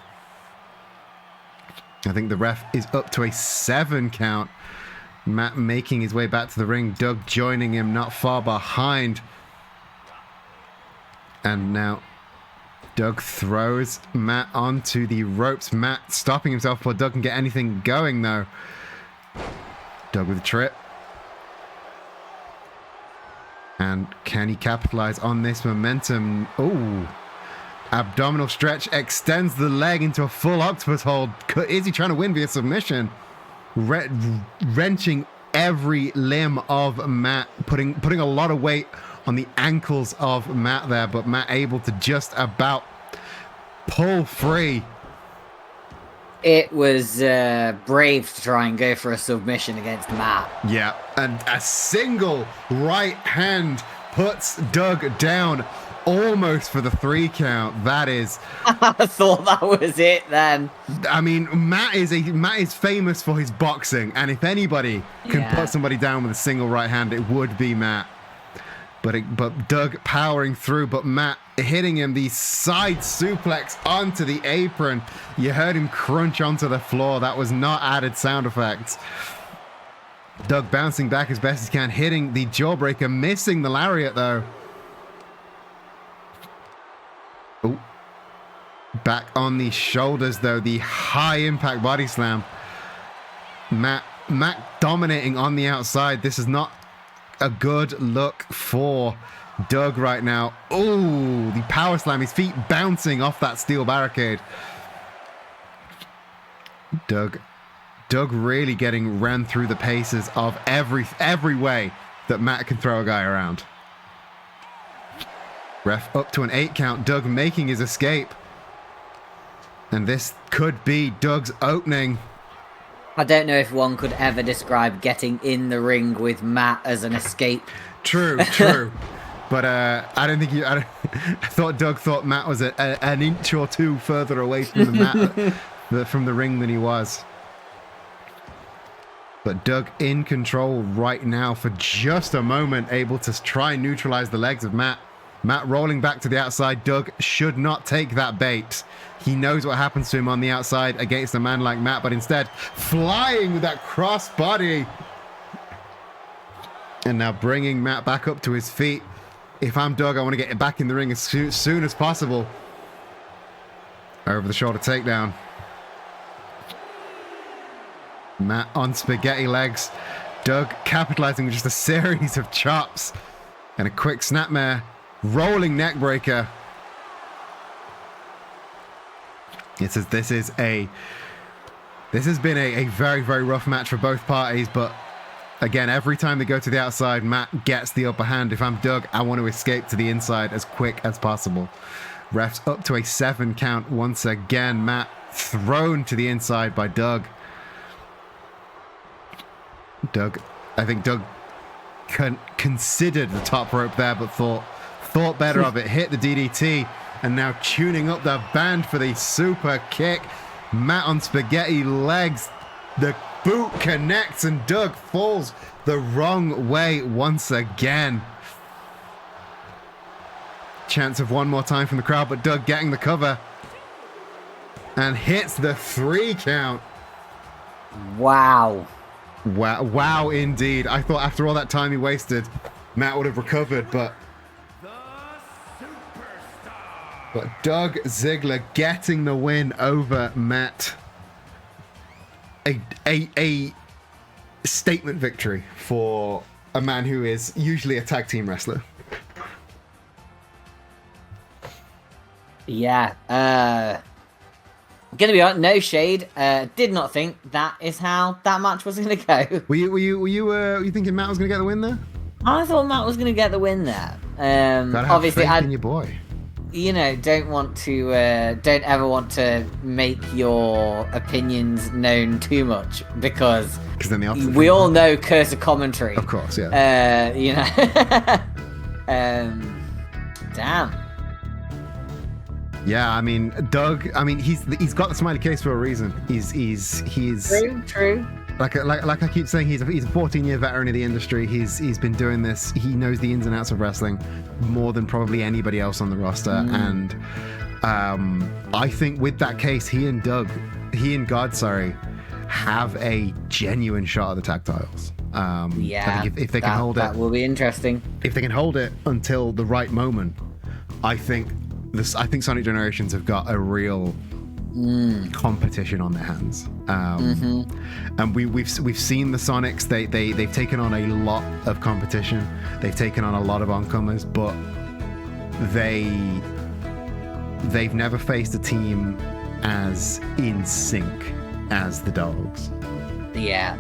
I think the ref is up to a 7 count. Matt making his way back to the ring. Doug joining him not far behind. And now Doug throws Matt onto the ropes. Matt stopping himself before Doug can get anything going though. Doug with a trip. And can he capitalize on this momentum? Abdominal stretch, extends the leg into a full octopus hold. Is he trying to win via submission? Wrenching every limb of Matt, putting a lot of weight on the ankles of Matt there, but Matt able to just about pull free. It was brave to try and go for a submission against Matt. Yeah, and a single right hand puts Doug down almost for the 3 count. That is... I thought that was it then. I mean, Matt is famous for his boxing, and if anybody can put somebody down with a single right hand, it would be Matt. But Doug powering through, but Matt hitting him the side suplex onto the apron. You heard him crunch onto the floor. That was not added sound effects. Doug bouncing back as best he can, hitting the jawbreaker, missing the lariat though. Back on the shoulders though, the high impact body slam. Matt dominating on the outside. This is not a good look for Doug right now. The power slam, his feet bouncing off that steel barricade. Doug really getting ran through the paces of every way that Matt can throw a guy around. Ref up to an 8 count. Doug making his escape. And this could be Doug's opening. I don't know if one could ever describe getting in the ring with Matt as an escape. True. But I don't think I thought Doug thought Matt was an inch or two further away from from the ring than he was. But Doug in control right now for just a moment, able to try and neutralize the legs of Matt. Matt rolling back to the outside. Doug should not take that bait. He knows what happens to him on the outside against a man like Matt, but instead flying with that cross body. And now bringing Matt back up to his feet. If I'm Doug, I want to get back in the ring as soon as possible. Over the shoulder takedown. Matt on spaghetti legs. Doug capitalizing with just a series of chops and a quick snapmare. Rolling neck breaker. This has been a very, very rough match for both parties, but again, every time they go to the outside, Matt gets the upper hand. If I'm Doug, I want to escape to the inside as quick as possible. Refs up to a 7 count once again. Matt thrown to the inside by Doug. I think Doug considered the top rope there, but thought better of it. Hit the DDT, and now tuning up the band for the super kick. Matt on spaghetti legs. The boot connects, and Doug falls the wrong way once again. Chance of one more time from the crowd, but Doug getting the cover and hits the 3 count. Wow, indeed. I thought after all that time he wasted, Matt would have recovered, but Doug Ziggler getting the win over Matt. A statement victory for a man who is usually a tag team wrestler. Yeah. Gonna be honest, no shade. Did not think that is how that match was gonna go. Were you thinking Matt was gonna get the win there? I thought Matt was gonna get the win there. Obviously, in your boy. Don't ever want to make your opinions known too much, because then the opposite we all know curse of commentary. Of course, yeah. Damn. Yeah, I mean, Doug. I mean, he's got the smiley face for a reason. He's True. Like I keep saying, he's a 14-year veteran of the industry. He's been doing this. He knows the ins and outs of wrestling more than probably anybody else on the roster. And I think with that case, he and God, have a genuine shot at the tag titles. I think if they can hold it, that will be interesting. If they can hold it until the right moment, I think Sonic Generations have got a real competition on their hands. And we've seen the Sonics. They've taken on a lot of competition. They've taken on a lot of oncomers, but they've never faced a team as in sync as the Dogs. Yeah.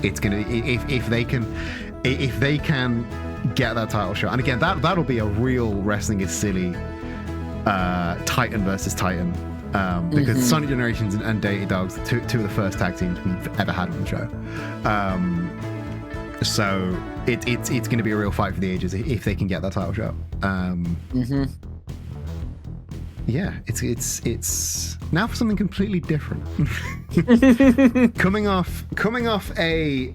It's gonna if they can get that title shot, and again that'll be a real Wrestling is Silly Titan versus Titan. Because Sonic Generations and Dirty Dogs are two of the first tag teams we've ever had on the show. So it's going to be a real fight for the ages if they can get that title shot. Yeah, it's now for something completely different. coming off a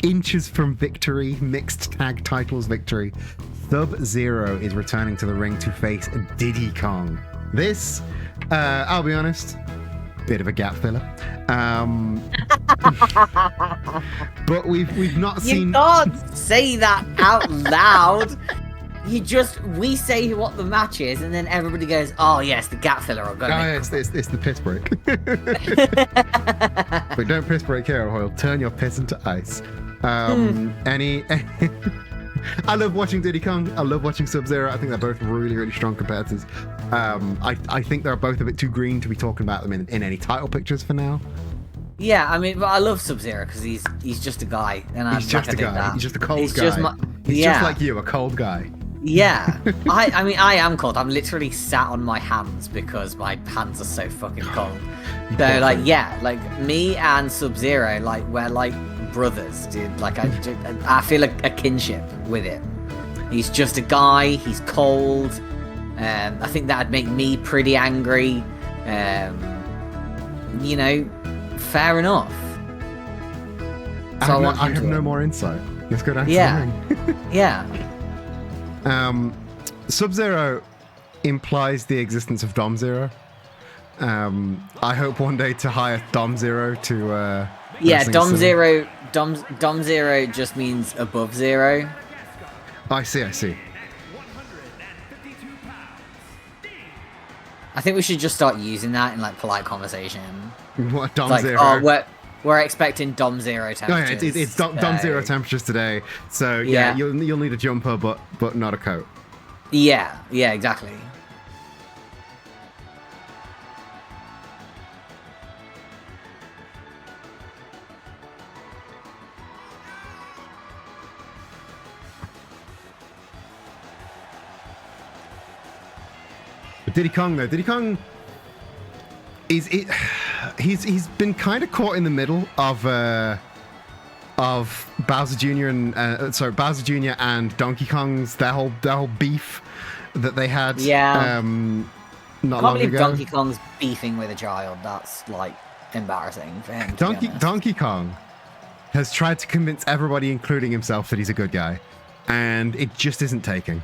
inches from victory, mixed tag titles victory, Sub-Zero is returning to the ring to face Diddy Kong. This, I'll be honest, bit of a gap filler. But we've not seen. You can't say that out loud. We say what the match is, and then everybody goes, "Oh yes, the gap filler." I'll go. It's the piss break. But don't piss break here, or he'll turn your piss into ice. I love watching Diddy Kong. I love watching Sub-Zero. I think they're both really, really strong competitors. I think they're both a bit too green to be talking about them in any title pictures for now. Yeah, I mean, but I love Sub-Zero because he's just a guy, and he's just a guy. He's just a cold guy. He's just like you, a cold guy. Yeah, I mean, I am cold. I'm literally sat on my hands because my hands are so fucking cold. So like, yeah, like me and Sub-Zero, like we're like brothers, dude. Like I feel a kinship with him. He's just a guy. He's cold. I think that'd make me pretty angry. You know, fair enough. So I have no more insight. Let's go down to the ring. Yeah. Sub-Zero implies the existence of Dom Zero. I hope one day to hire Dom Zero to. Yeah, Dom Zero. Dom Zero just means above zero. I see. I think we should just start using that in like polite conversation. What, Dom like, Zero? Oh, we're expecting Dom Zero temperatures. Oh, yeah, it's Dom Zero temperatures today. So yeah, you'll need a jumper, but not a coat. Yeah, exactly. But Diddy Kong though, he's been kind of caught in the middle of Bowser Jr. and Bowser Jr. and Donkey Kong's their whole beef that they had. Yeah. Not long ago. Donkey Kong's beefing with a child. That's like embarrassing for him. Donkey Kong has tried to convince everybody, including himself, that he's a good guy, and it just isn't taking.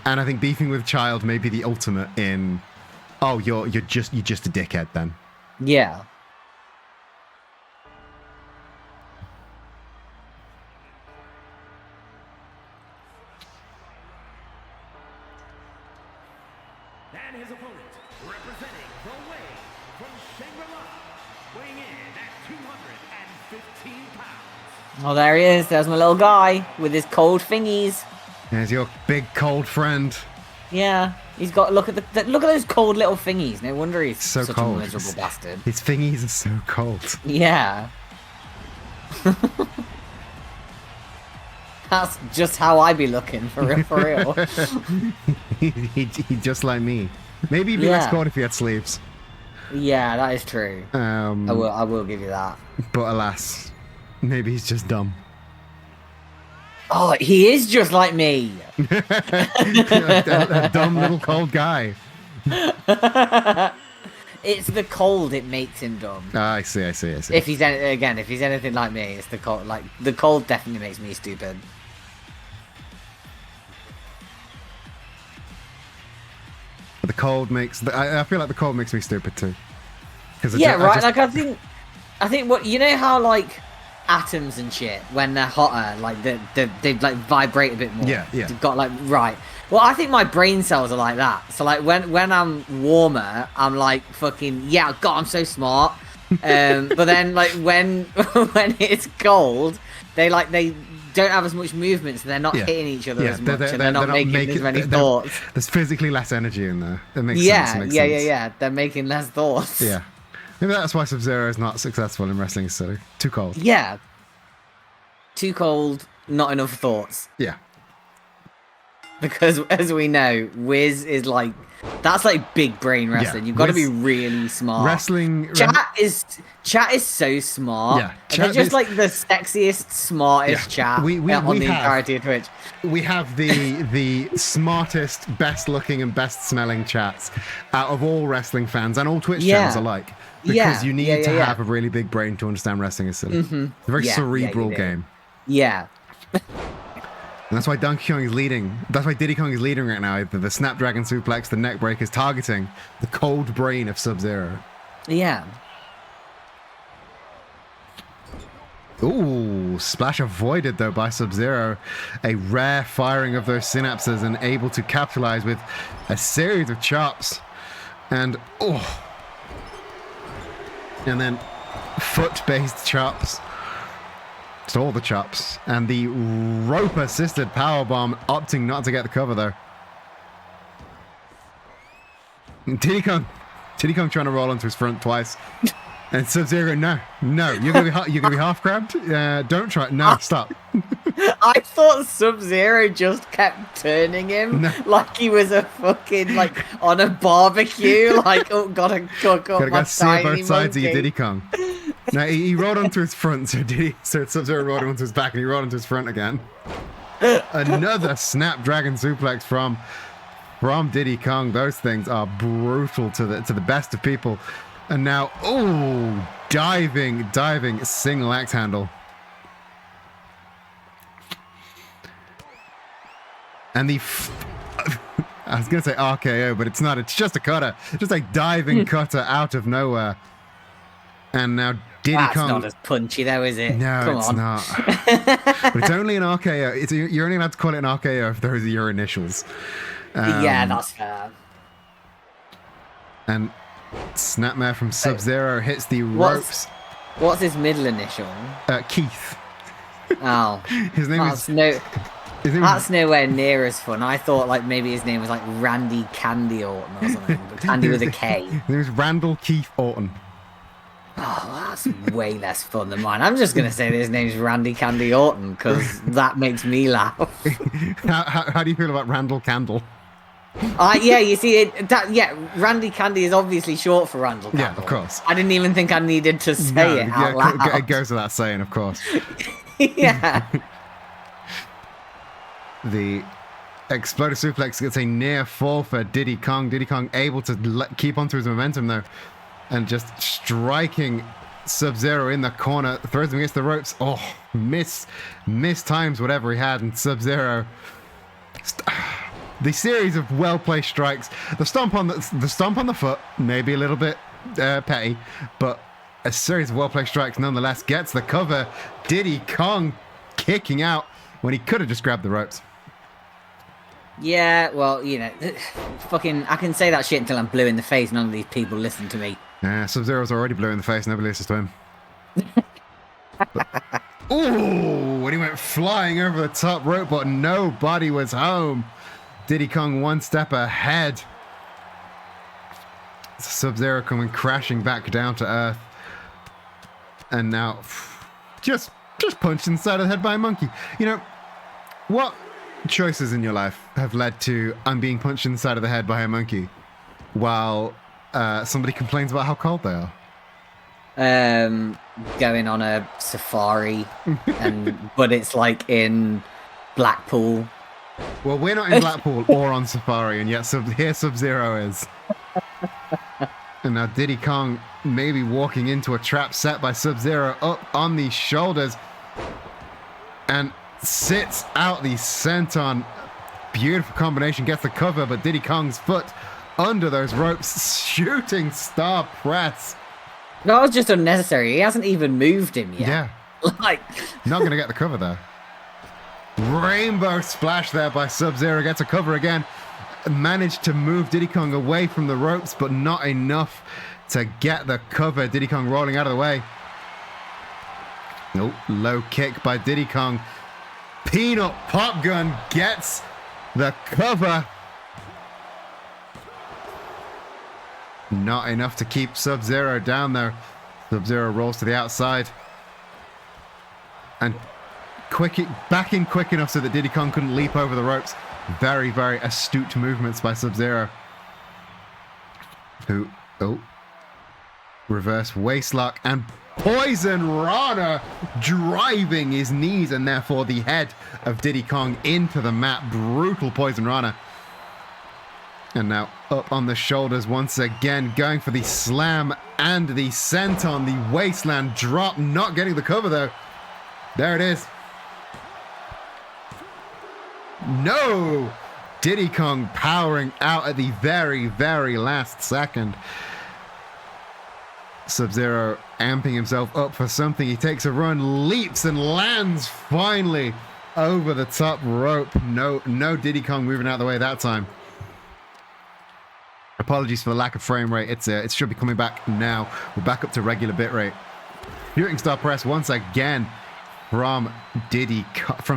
And I think beefing with a child may be the ultimate in, oh, you're just a dickhead then. Yeah. And his opponent, representing the way from Shangri-La, weighing in at 215 pounds. Oh, there he is. There's my little guy with his cold thingies. There's your big cold friend. Yeah, he's got look at those cold little thingies. No wonder he's so such cold. a miserable bastard. His thingies are so cold. Yeah. That's just how I be looking for real. he just like me. Maybe he'd be less cold if he had sleeves. Yeah, that is true. I will give you that. But alas, maybe he's just dumb. Oh, he is just like me. a dumb little cold guy. It's the cold it makes him dumb. I see. If he's anything like me, it's the cold. Like the cold definitely makes me stupid. The cold makes. I feel like the cold makes me stupid too. Like I think what you know how like atoms and shit when they're hotter, like they like vibrate a bit more. Yeah. They've got like right. Well, I think my brain cells are like that. So like when I'm warmer, I'm like fucking God, I'm so smart. But then like when it's cold, they don't have as much movement, so they're not hitting each other as much, and they're not making as many thoughts. There's physically less energy in there. That makes sense. Yeah. They're making less thoughts. Yeah. Maybe that's why Sub-Zero is not successful in wrestling. So too cold. Yeah. Too cold, not enough thoughts. Yeah. Because as we know, Wiz is like that's like big brain wrestling. You've got to be really smart. Chat is so smart. Yeah, they're just like the sexiest, smartest chat on the entirety of Twitch. We have the smartest, best looking, and best smelling chats out of all wrestling fans and all Twitch channels alike. Because you need to have a really big brain to understand wrestling is silly. Mm-hmm. It's a very cerebral game. Yeah. And that's why Donkey Kong is leading. That's why Diddy Kong is leading right now. The Snapdragon Suplex, the neck break is targeting the cold brain of Sub-Zero. Yeah. Ooh, splash avoided though by Sub-Zero. A rare firing of those synapses and able to capitalize with a series of chops. And and then foot-based chops. Just all the chops. And the rope-assisted powerbomb, opting not to get the cover, though. Diddy Kong trying to roll onto his front twice. And Sub-Zero, no, you're gonna be half grabbed. Don't try. No, stop. I thought Sub-Zero just kept turning him like he was a fucking, like, on a barbecue. Like, oh, gotta cook up my tiny monkey. Both sides of you, Diddy Kong. Now, he rolled onto his front, so Sub-Zero rolled onto his back, and he rolled onto his front again. Another Snapdragon suplex from Diddy Kong. Those things are brutal to the best of people. And now, oh, diving single axe handle. And I was going to say RKO, but it's not. It's just a cutter. Just like diving cutter out of nowhere. And now Diddy Kong. That's not as punchy though, is it? No, Come it's on. not. But it's only an RKO. You're only allowed to call it an RKO if those are your initials. Yeah, that's fair. And Snapmare from Sub-Zero hits the ropes. What's his middle initial? Keith. Oh. His name is... That's nowhere near as fun. I thought like maybe his name was like Randy Candy Orton or something. But Candy with a K. His name is Randall Keith Orton. Oh, that's way less fun than mine. I'm just going to say that his name's Randy Candy Orton because that makes me laugh. How do you feel about Randall Candle? Yeah, you see, Randy Candy is obviously short for Randall Candle. Yeah, of course. I didn't even think I needed to say it out loud. It goes without saying, of course. Yeah. The exploded suplex gets a near fall for Diddy Kong. Diddy Kong able to keep onto his momentum, though. And just striking Sub-Zero in the corner, throws him against the ropes. Oh, miss times whatever he had, and Sub-Zero. The series of well-placed strikes, the stomp on the foot, maybe a little bit petty, but a series of well-placed strikes nonetheless gets the cover. Diddy Kong kicking out when he could have just grabbed the ropes. Yeah, well, you know, I can say that shit until I'm blue in the face. None of these people listen to me. Sub-Zero's already blue in the face. Nobody listens to him. Ooh, when he went flying over the top rope, but nobody was home. Diddy Kong one step ahead. Sub-Zero coming crashing back down to earth. And now, just punched inside of the head by a monkey. You know, what choices in your life have led to I'm being punched in the side of the head by a monkey while somebody complains about how cold they are? Going on a safari, but it's like in Blackpool. Well, we're not in Blackpool or on safari, and yet here Sub-Zero is. And now Diddy Kong maybe walking into a trap set by Sub-Zero up on the shoulders and sits out the senton. Beautiful combination, gets the cover, but Diddy Kong's foot under those ropes, shooting star press. That was just unnecessary. He hasn't even moved him yet. Yeah. Like, not going to get the cover there. Rainbow splash there by Sub-Zero, gets a cover again. Managed to move Diddy Kong away from the ropes, but not enough to get the cover. Diddy Kong rolling out of the way. Nope, low kick by Diddy Kong. Peanut Pop Gun gets the cover. Not enough to keep Sub-Zero down there. Sub-Zero rolls to the outside. And back in quick enough so that Diddy Kong couldn't leap over the ropes. Very, very astute movements by Sub-Zero. Reverse waistlock and Poison Rana driving his knees and therefore the head of Diddy Kong into the mat. Brutal Poison Rana. And now up on the shoulders once again, going for the slam and the senton, the wasteland drop, not getting the cover though. There it is. No! Diddy Kong powering out at the very, very last second. Sub-Zero amping himself up for something. He takes a run, leaps and lands finally over the top rope. No Diddy Kong moving out of the way that time. Apologies for the lack of frame rate. It should be coming back now. We're back up to regular bit rate. Shooting star press once again from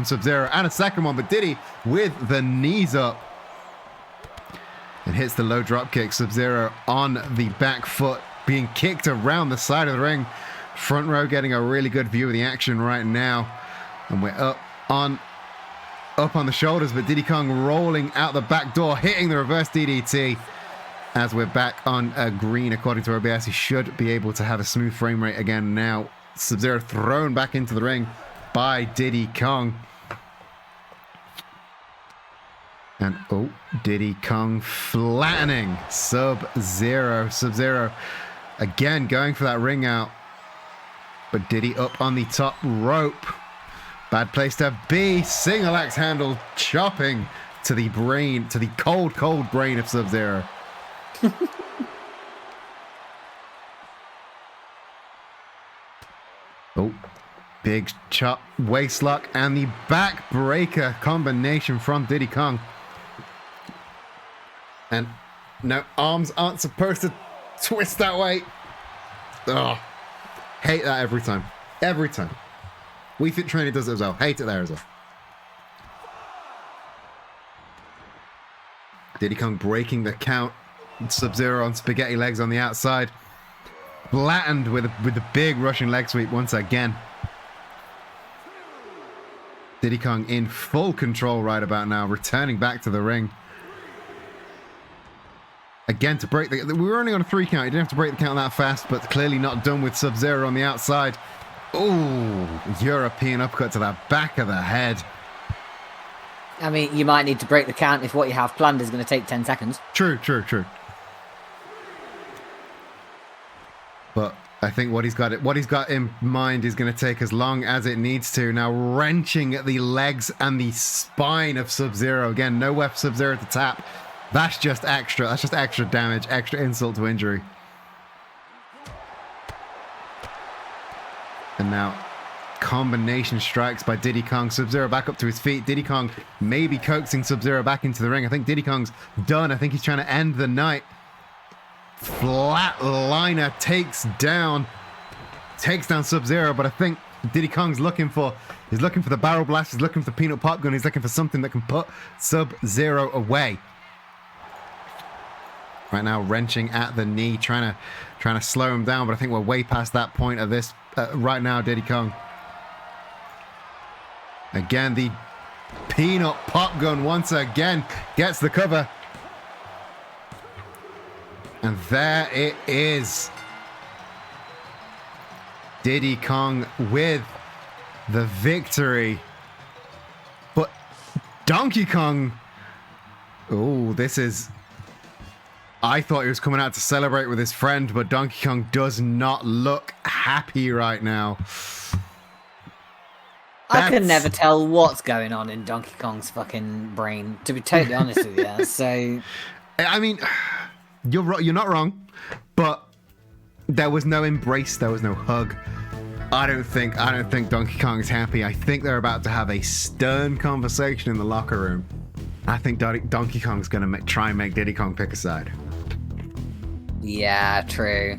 Sub-Zero, and a second one, but Diddy with the knees up and hits the low drop kick. Sub-Zero on the back foot, being kicked around the side of the ring. Front row getting a really good view of the action right now, and we're up up on the shoulders, but Diddy Kong rolling out the back door, hitting the reverse DDT. As we're back on green, according to OBS, he should be able to have a smooth frame rate again now. Sub-Zero thrown back into the ring by Diddy Kong. And, Diddy Kong flattening Sub-Zero. Sub-Zero again going for that ring out. But Diddy up on the top rope. Bad place to be. Single axe handle chopping to the brain, to the cold, cold brain of Sub-Zero. Big chop, waist lock, and the backbreaker combination from Diddy Kong. And no, arms aren't supposed to twist that way. Oh, hate that every time. Every time. We Fit Training does it as well. Hate it there as well. Diddy Kong breaking the count. Sub-Zero on spaghetti legs on the outside. Flattened with the big Russian leg sweep once again. Diddy Kong in full control right about now, returning back to the ring. Again, to break the... We were only on a 3 count. He didn't have to break the count that fast, but clearly not done with Sub-Zero on the outside. Oh, European uppercut to the back of the head. I mean, you might need to break the count if what you have planned is going to take 10 seconds. True. But I think what he's got in mind is going to take as long as it needs to. Now wrenching at the legs and the spine of Sub-Zero. Again, nowhere for Sub-Zero to tap. That's just extra. That's just extra damage, extra insult to injury. And now combination strikes by Diddy Kong. Sub-Zero back up to his feet. Diddy Kong maybe coaxing Sub-Zero back into the ring. I think Diddy Kong's done. I think he's trying to end the night. Flatliner takes down Sub-Zero, but I think Diddy Kong's looking for the barrel blast. He's looking for the peanut pop gun. He's looking for something that can put Sub-Zero away. Right now, wrenching at the knee, trying to slow him down, but I think we're way past that point of this right now. Diddy Kong. Again, the peanut pop gun once again gets the cover. And there it is. Diddy Kong with the victory. But Donkey Kong... Oh, this is... I thought he was coming out to celebrate with his friend, but Donkey Kong does not look happy right now. I can never tell what's going on in Donkey Kong's fucking brain, to be totally honest with you. So... I mean... You're not wrong, but there was no embrace, there was no hug. I don't think Donkey Kong is happy. I think they're about to have a stern conversation in the locker room. I think Donkey Kong's going to try and make Diddy Kong pick a side. Yeah, true.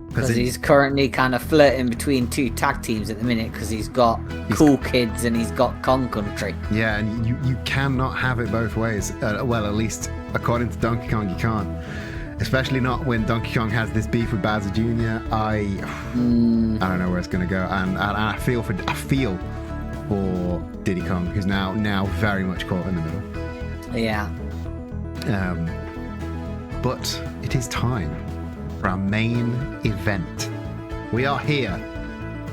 Because he's currently kind of flirting between 2 tag teams at the minute, because he's got Cool Kids and he's got Kong Country. Yeah, and you cannot have it both ways. Well, at least according to Donkey Kong, you can't. Especially not when Donkey Kong has this beef with Bowser Jr. I don't know where it's going to go, and I feel for Diddy Kong, who's now very much caught in the middle. Yeah. But it is time for our main event. We are here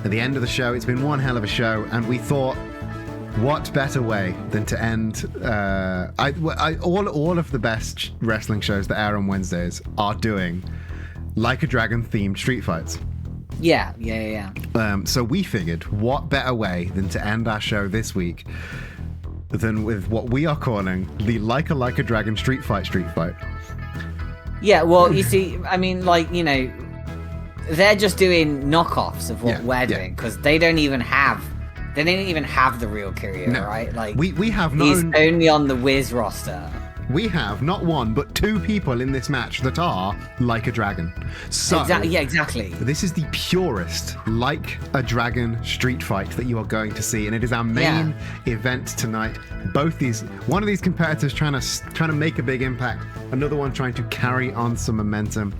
at the end of the show. It's been one hell of a show, and we thought, what better way than to end... all of the best wrestling shows that air on Wednesdays are doing Like a Dragon themed street fights. Yeah. So we figured, what better way than to end our show this week than with what we are calling the Like a Dragon street fight. Yeah, well, you see, I mean, like, you know, they're just doing knockoffs of what we're doing, because they don't even have the real Kiryu, right? Like, we have he's only on the Wiz roster. We have not one but 2 people in this match that are Like a Dragon. So exactly. This is the purest Like a Dragon street fight that you are going to see, and it is our main event tonight. One of these competitors trying to make a big impact, another one trying to carry on some momentum.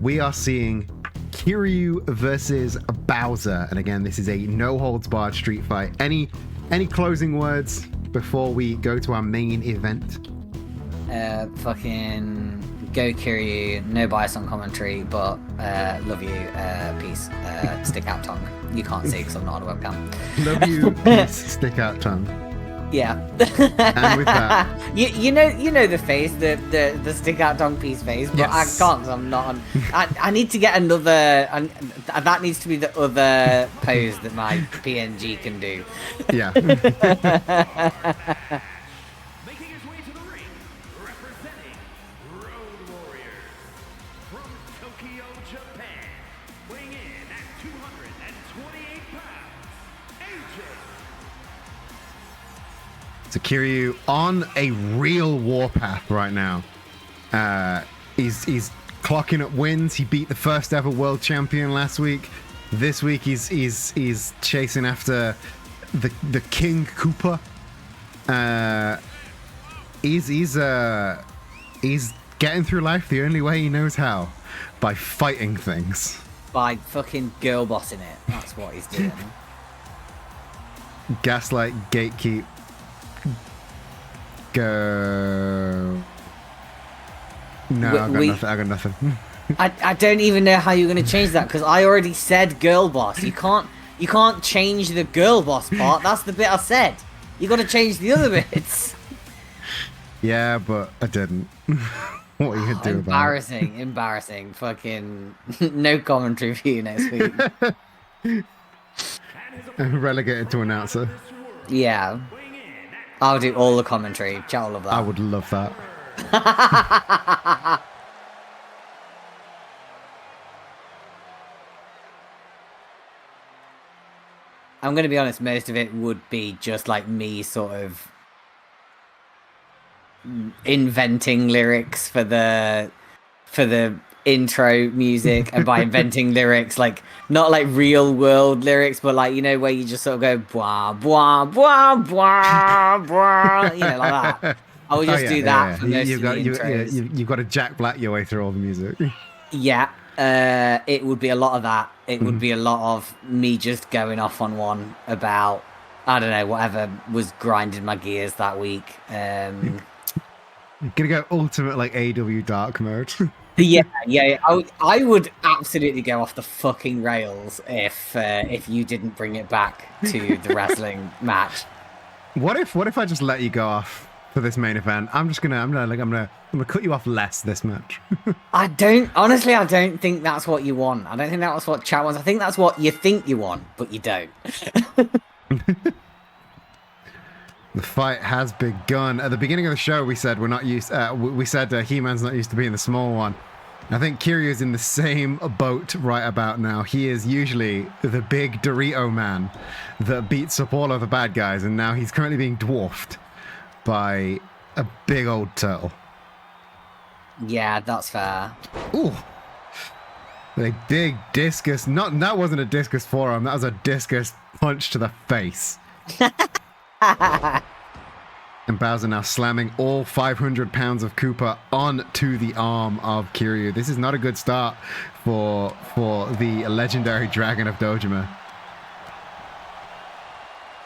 We are seeing Kiryu versus Bowser. And again, this is a no-holds-barred street fight. Any closing words before we go to our main event? Fucking go Kiryu, no bias on commentary, but love you, peace, stick out tongue. You can't see because I'm not on a webcam. Love you, peace, stick out tongue. Yeah. And with that, you know the face, the stick out tongue piece face, but yes. I can't because I'm not on. I need to get another, and that needs to be the other pose that my PNG can do. Yeah. Making his way to the ring, representing Road Warriors from Tokyo, Japan, weighing in at 228 pounds, AJ. So Kiryu on a real warpath right now. He's clocking up wins. He beat the first ever world champion last week. This week he's chasing after the King Koopa. He's getting through life the only way he knows how, by fighting things. By fucking girl bossing it. That's what he's doing. Gaslight, gatekeep, go. No, I got nothing. I don't even know how you're going to change that because I already said girl boss. You can't change the girl boss part. That's the bit I said. You got to change the other bits. Yeah, but I didn't. What are you gonna do about it? Embarrassing. Fucking no commentary for you next week. Relegated to announcer. Yeah, I'll do all the commentary. Chat all of that. I would love that. I'm gonna be honest. Most of it would be just like me, sort of inventing lyrics for the intro music, and by inventing lyrics, like not like real world lyrics, but like, you know, where you just sort of go blah blah blah blah blah, you know, like that. I would just do that for most of the intros. You've got to Jack Black your way through all the music. Yeah, it would be a lot of that. It would be a lot of me just going off on one about, I don't know, whatever was grinding my gears that week. Gonna go ultimate like AW dark mode. Yeah. I would absolutely go off the fucking rails if you didn't bring it back to the wrestling match. What if I just let you go off for this main event? I'm gonna cut you off less this match. I don't think that's what you want. I don't think that's what chat wants. I think that's what you think you want, but you don't. The fight has begun. At the beginning of the show, we said we're not used. We said He-Man's not used to being the small one. I think Kiryu's in the same boat right about now. He is usually the big Dorito man that beats up all of the bad guys, and now he's currently being dwarfed by a big old turtle. Yeah, that's fair. Ooh, a big discus. That wasn't a discus forearm. That was a discus punch to the face. And Bowser now slamming all 500 pounds of Koopa onto the arm of Kiryu. This is not a good start for the legendary Dragon of Dojima.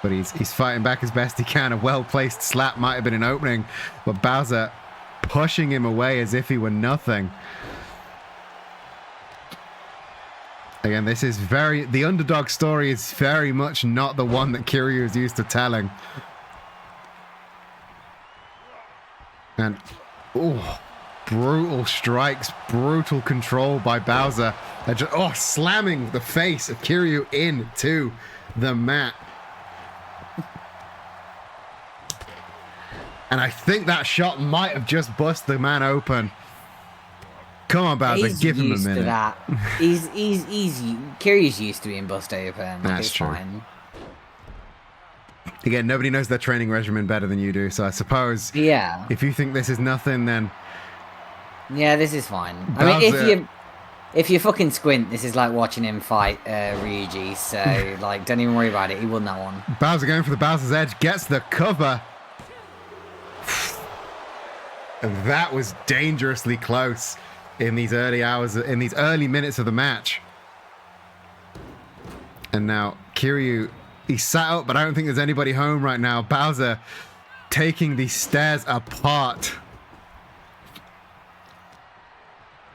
But he's fighting back as best he can. A well-placed slap might have been an opening, but Bowser pushing him away as if he were nothing. Again, this is the underdog story is very much not the one that Kiryu is used to telling. And, brutal strikes, brutal control by Bowser. Slamming the face of Kiryu into the mat. And I think that shot might have just bust the man open. Come on, Bowser, give him a minute. To that. He's Kiryu's used to being bust open. That's true. Fine. Again, nobody knows their training regimen better than you do, so I suppose if you think this is nothing, then... Yeah, this is fine. Bowser... I mean, if you fucking squint, this is like watching him fight Ryuji, so like, don't even worry about it, he won that one. Bowser going for the Bowser's Edge, gets the cover. And that was dangerously close in these early hours, in these early minutes of the match. And now Kiryu, he's sat up, but I don't think there's anybody home right now. Bowser taking these stairs apart.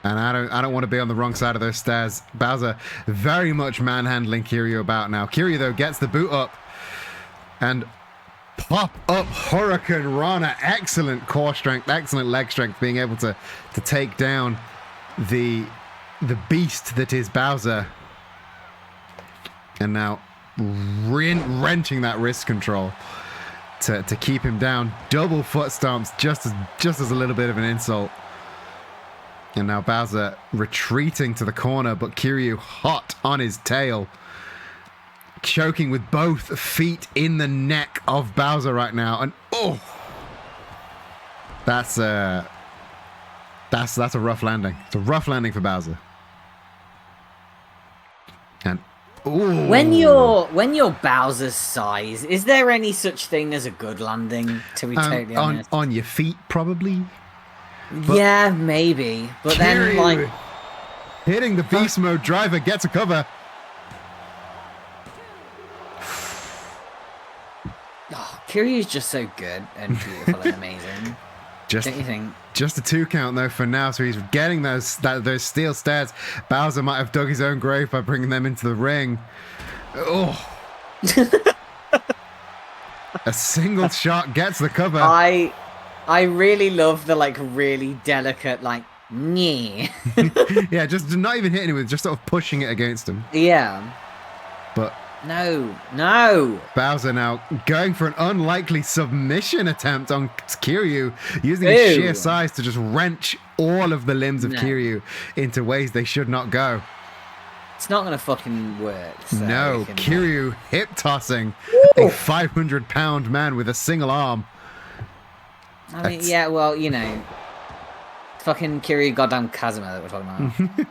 And I don't want to be on the wrong side of those stairs. Bowser very much manhandling Kiryu about now. Kiryu, though, gets the boot up. And pop up Hurricane Rana. Excellent core strength, excellent leg strength, being able to take down the beast that is Bowser. And now wrenching that wrist control to keep him down. Double foot stomps just as a little bit of an insult. And now Bowser retreating to the corner, but Kiryu hot on his tail. Choking with both feet in the neck of Bowser right now. And oh! That's a rough landing. It's a rough landing for Bowser. And ooh. When you're Bowser's size, is there any such thing as a good landing, to be totally honest? On your feet, probably. But yeah, maybe. But Kiryu, then, like, hitting the beast mode driver, gets a cover. Oh, Kiryu's just so good and beautiful and amazing. Don't you think? Just a 2 count though for now, so he's getting those steel stairs. Bowser might have dug his own grave by bringing them into the ring. Oh. A single shot gets the cover. I really love the, like, really delicate, like, nyeh. Yeah, just not even hitting it with, just sort of pushing it against him. Yeah. But no. Bowser now going for an unlikely submission attempt on Kiryu, using his sheer size to just wrench all of the limbs of Kiryu into ways they should not go. It's not gonna fucking work. So no, Kiryu hip tossing a 500-pound man with a single arm. I mean, yeah, well, you know, fucking Kiryu goddamn Kazuma that we're talking about.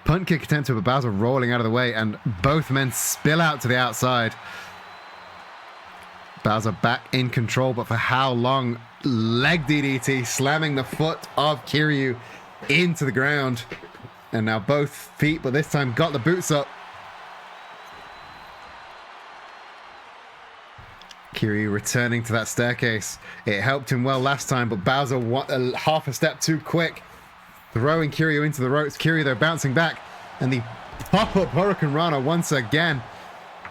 Punt kick attempt, but Bowser rolling out of the way, and both men spill out to the outside. Bowser back in control, but for how long? Leg DDT, slamming the foot of Kiryu into the ground. And now both feet, but this time got the boots up. Kiryu returning to that staircase. It helped him well last time, but Bowser half a step too quick. Throwing Kiryu into the ropes. Kiryu, though, bouncing back. And the pop-up Hurricane Rana once again.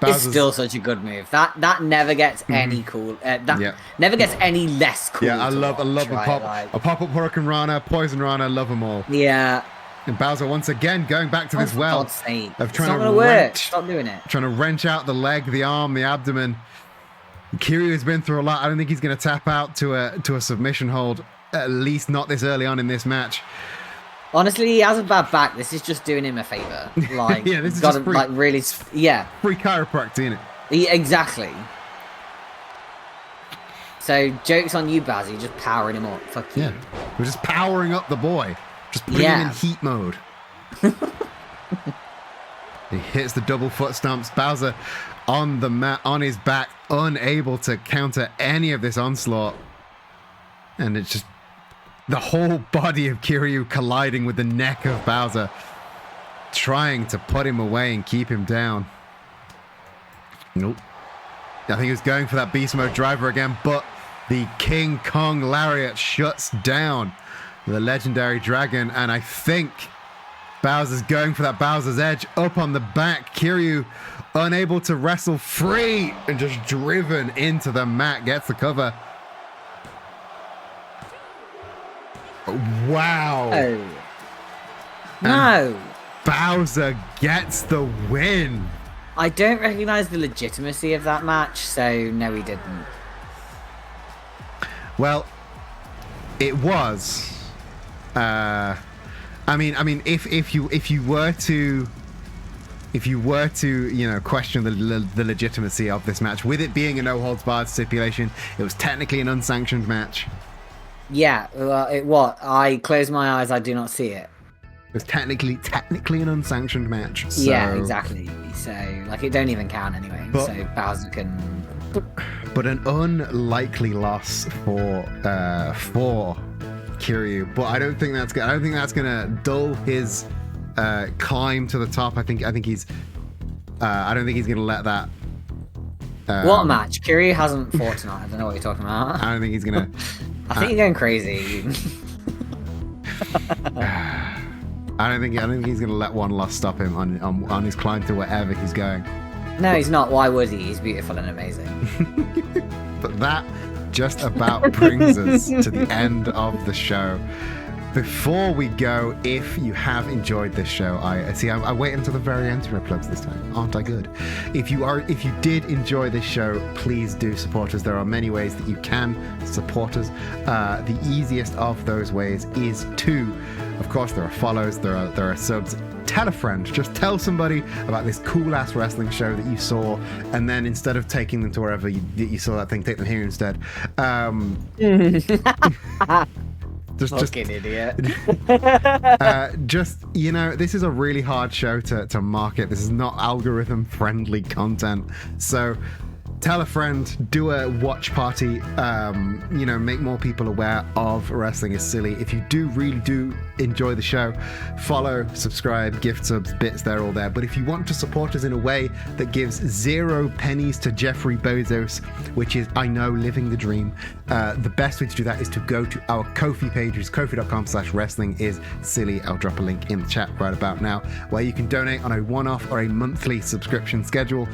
It's still such a good move. That never gets any cool. Never gets any less cool. Yeah, I love a pop-up Hurricane Rana, Poison Rana, love them all. Yeah. And Bowser once again going back to this well of trying it's not gonna work. Stop doing it. Trying to wrench out the leg, the arm, the abdomen. Kiryu has been through a lot. I don't think he's going to tap out to a submission hold, at least not this early on in this match. Honestly, he has a bad back. This is just doing him a favor. Like, yeah, this is just free, like really, yeah, free chiropractic, isn't it? Yeah, exactly. So jokes on you, Bazzy, just powering him up. Fuck you. Yeah, we're just powering up the boy, just putting him in heat mode. He hits the double foot stomps. Bowser on the mat, on his back, unable to counter any of this onslaught. And it's just the whole body of Kiryu colliding with the neck of Bowser, trying to put him away and keep him down. Nope. I think he was going for that beast mode driver again, but the King Kong lariat shuts down the legendary dragon, and I think Bowser's going for that Bowser's Edge up on the back. Kiryu unable to wrestle free and just driven into the mat, gets the cover. Wow. Oh. No. Bowser gets the win. I don't recognize the legitimacy of that match, so no, he didn't. Well, it was. I mean, if you were to, you know, question the legitimacy of this match, with it being a no holds barred stipulation, it was technically an unsanctioned match. Yeah, what? I close my eyes, I do not see it. It was technically an unsanctioned match. So. Yeah, exactly. So, like, it don't even count anyway. But, so Bowser can. But an unlikely loss for Kiryu. But I don't think that's gonna dull his climb to the top. I think he's I don't think he's going to let that. What match? Kiryu hasn't fought tonight. I don't know what you're talking about. I don't think he's going to. I think you're going crazy. I don't think he's going to let one loss stop him on his climb to wherever he's going. No, he's not. Why would he? He's beautiful and amazing. But that just about brings us to the end of the show. Before we go, if you have enjoyed this show, I wait until the very end to my plugs this time. Aren't I good? If you did enjoy this show, please do support us. There are many ways that you can support us. The easiest of those ways is to, of course, there are follows, there are subs. Tell a friend. Just tell somebody about this cool-ass wrestling show that you saw, and then instead of taking them to wherever you saw that thing, take them here instead. Just fucking idiot. Just, this is a really hard show to market. This is not algorithm-friendly content. So tell a friend, do a watch party, make more people aware of Wrestling is Silly. If you really do enjoy the show, follow, subscribe, gift subs, bits, they're all there. But if you want to support us in a way that gives 0 pennies to Jeffrey Bezos, which is, I know, living the dream, the best way to do that is to go to our Ko-fi page, which is kofi.com/wrestlingissilly. I'll drop a link in the chat right about now, where you can donate on a one-off or a monthly subscription schedule.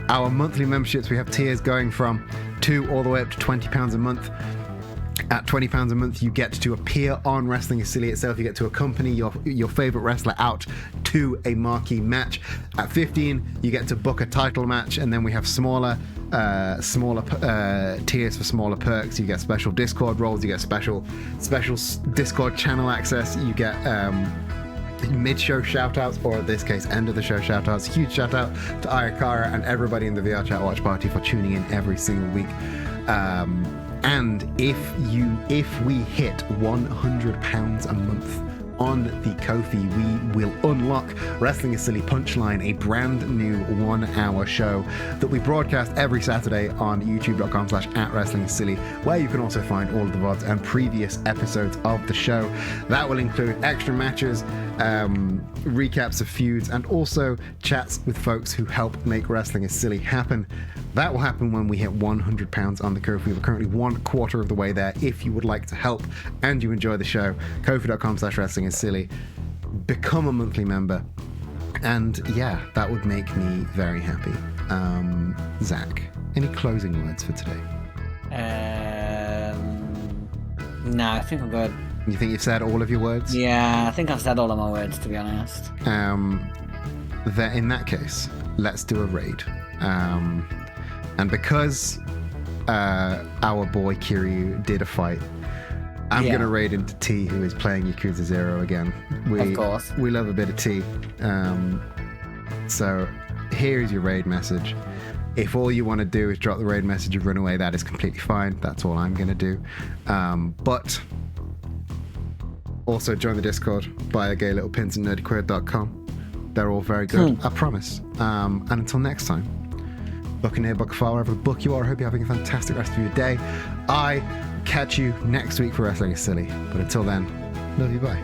Our monthly memberships, we have tiers going from $2 all the way up to £20 a month. At £20 a month, you get to appear on Wrestling is Silly itself. You get to accompany your favorite wrestler out to a marquee match. At $15, you get to book a title match, and then we have smaller tiers for smaller perks. You get special Discord roles. You get special Discord channel access. You get mid-show shout-outs, or in this case end of the show shout-outs. Huge shout-out to Ayakara and everybody in the VR Chat Watch Party for tuning in every single week. And if we hit £100 a month on the Ko-fi, we will unlock Wrestling is Silly Punchline, a brand new 1-hour show that we broadcast every Saturday on youtube.com/@wrestlingissilly, where you can also find all of the VODs and previous episodes of the show. That will include extra matches, recaps of feuds, and also chats with folks who help make Wrestling is Silly happen. That will happen when we hit £100 on the Ko-fi. We're currently 1/4 of the way there. If you would like to help and you enjoy the show, kofi.com/wrestlingissilly. Become a monthly member. And yeah, that would make me very happy. Zach, any closing words for today? No, I think I'm good. You think you've said all of your words? Yeah, I think I've said all of my words, to be honest. In that case, let's do a raid. And because our boy Kiryu did a fight, I'm going to raid into T, who is playing Yakuza 0 again. Of course. We love a bit of T. So here's your raid message. If all you want to do is drop the raid message and run away, that is completely fine. That's all I'm going to do. But also join the Discord, buy a gay little pins at nerdyqueer.com. They're all very good, I promise. And until next time, Buccaneer, Buckfire, wherever the book you are, I hope you're having a fantastic rest of your day. I catch you next week for Wrestling is Silly. But until then, love you, bye.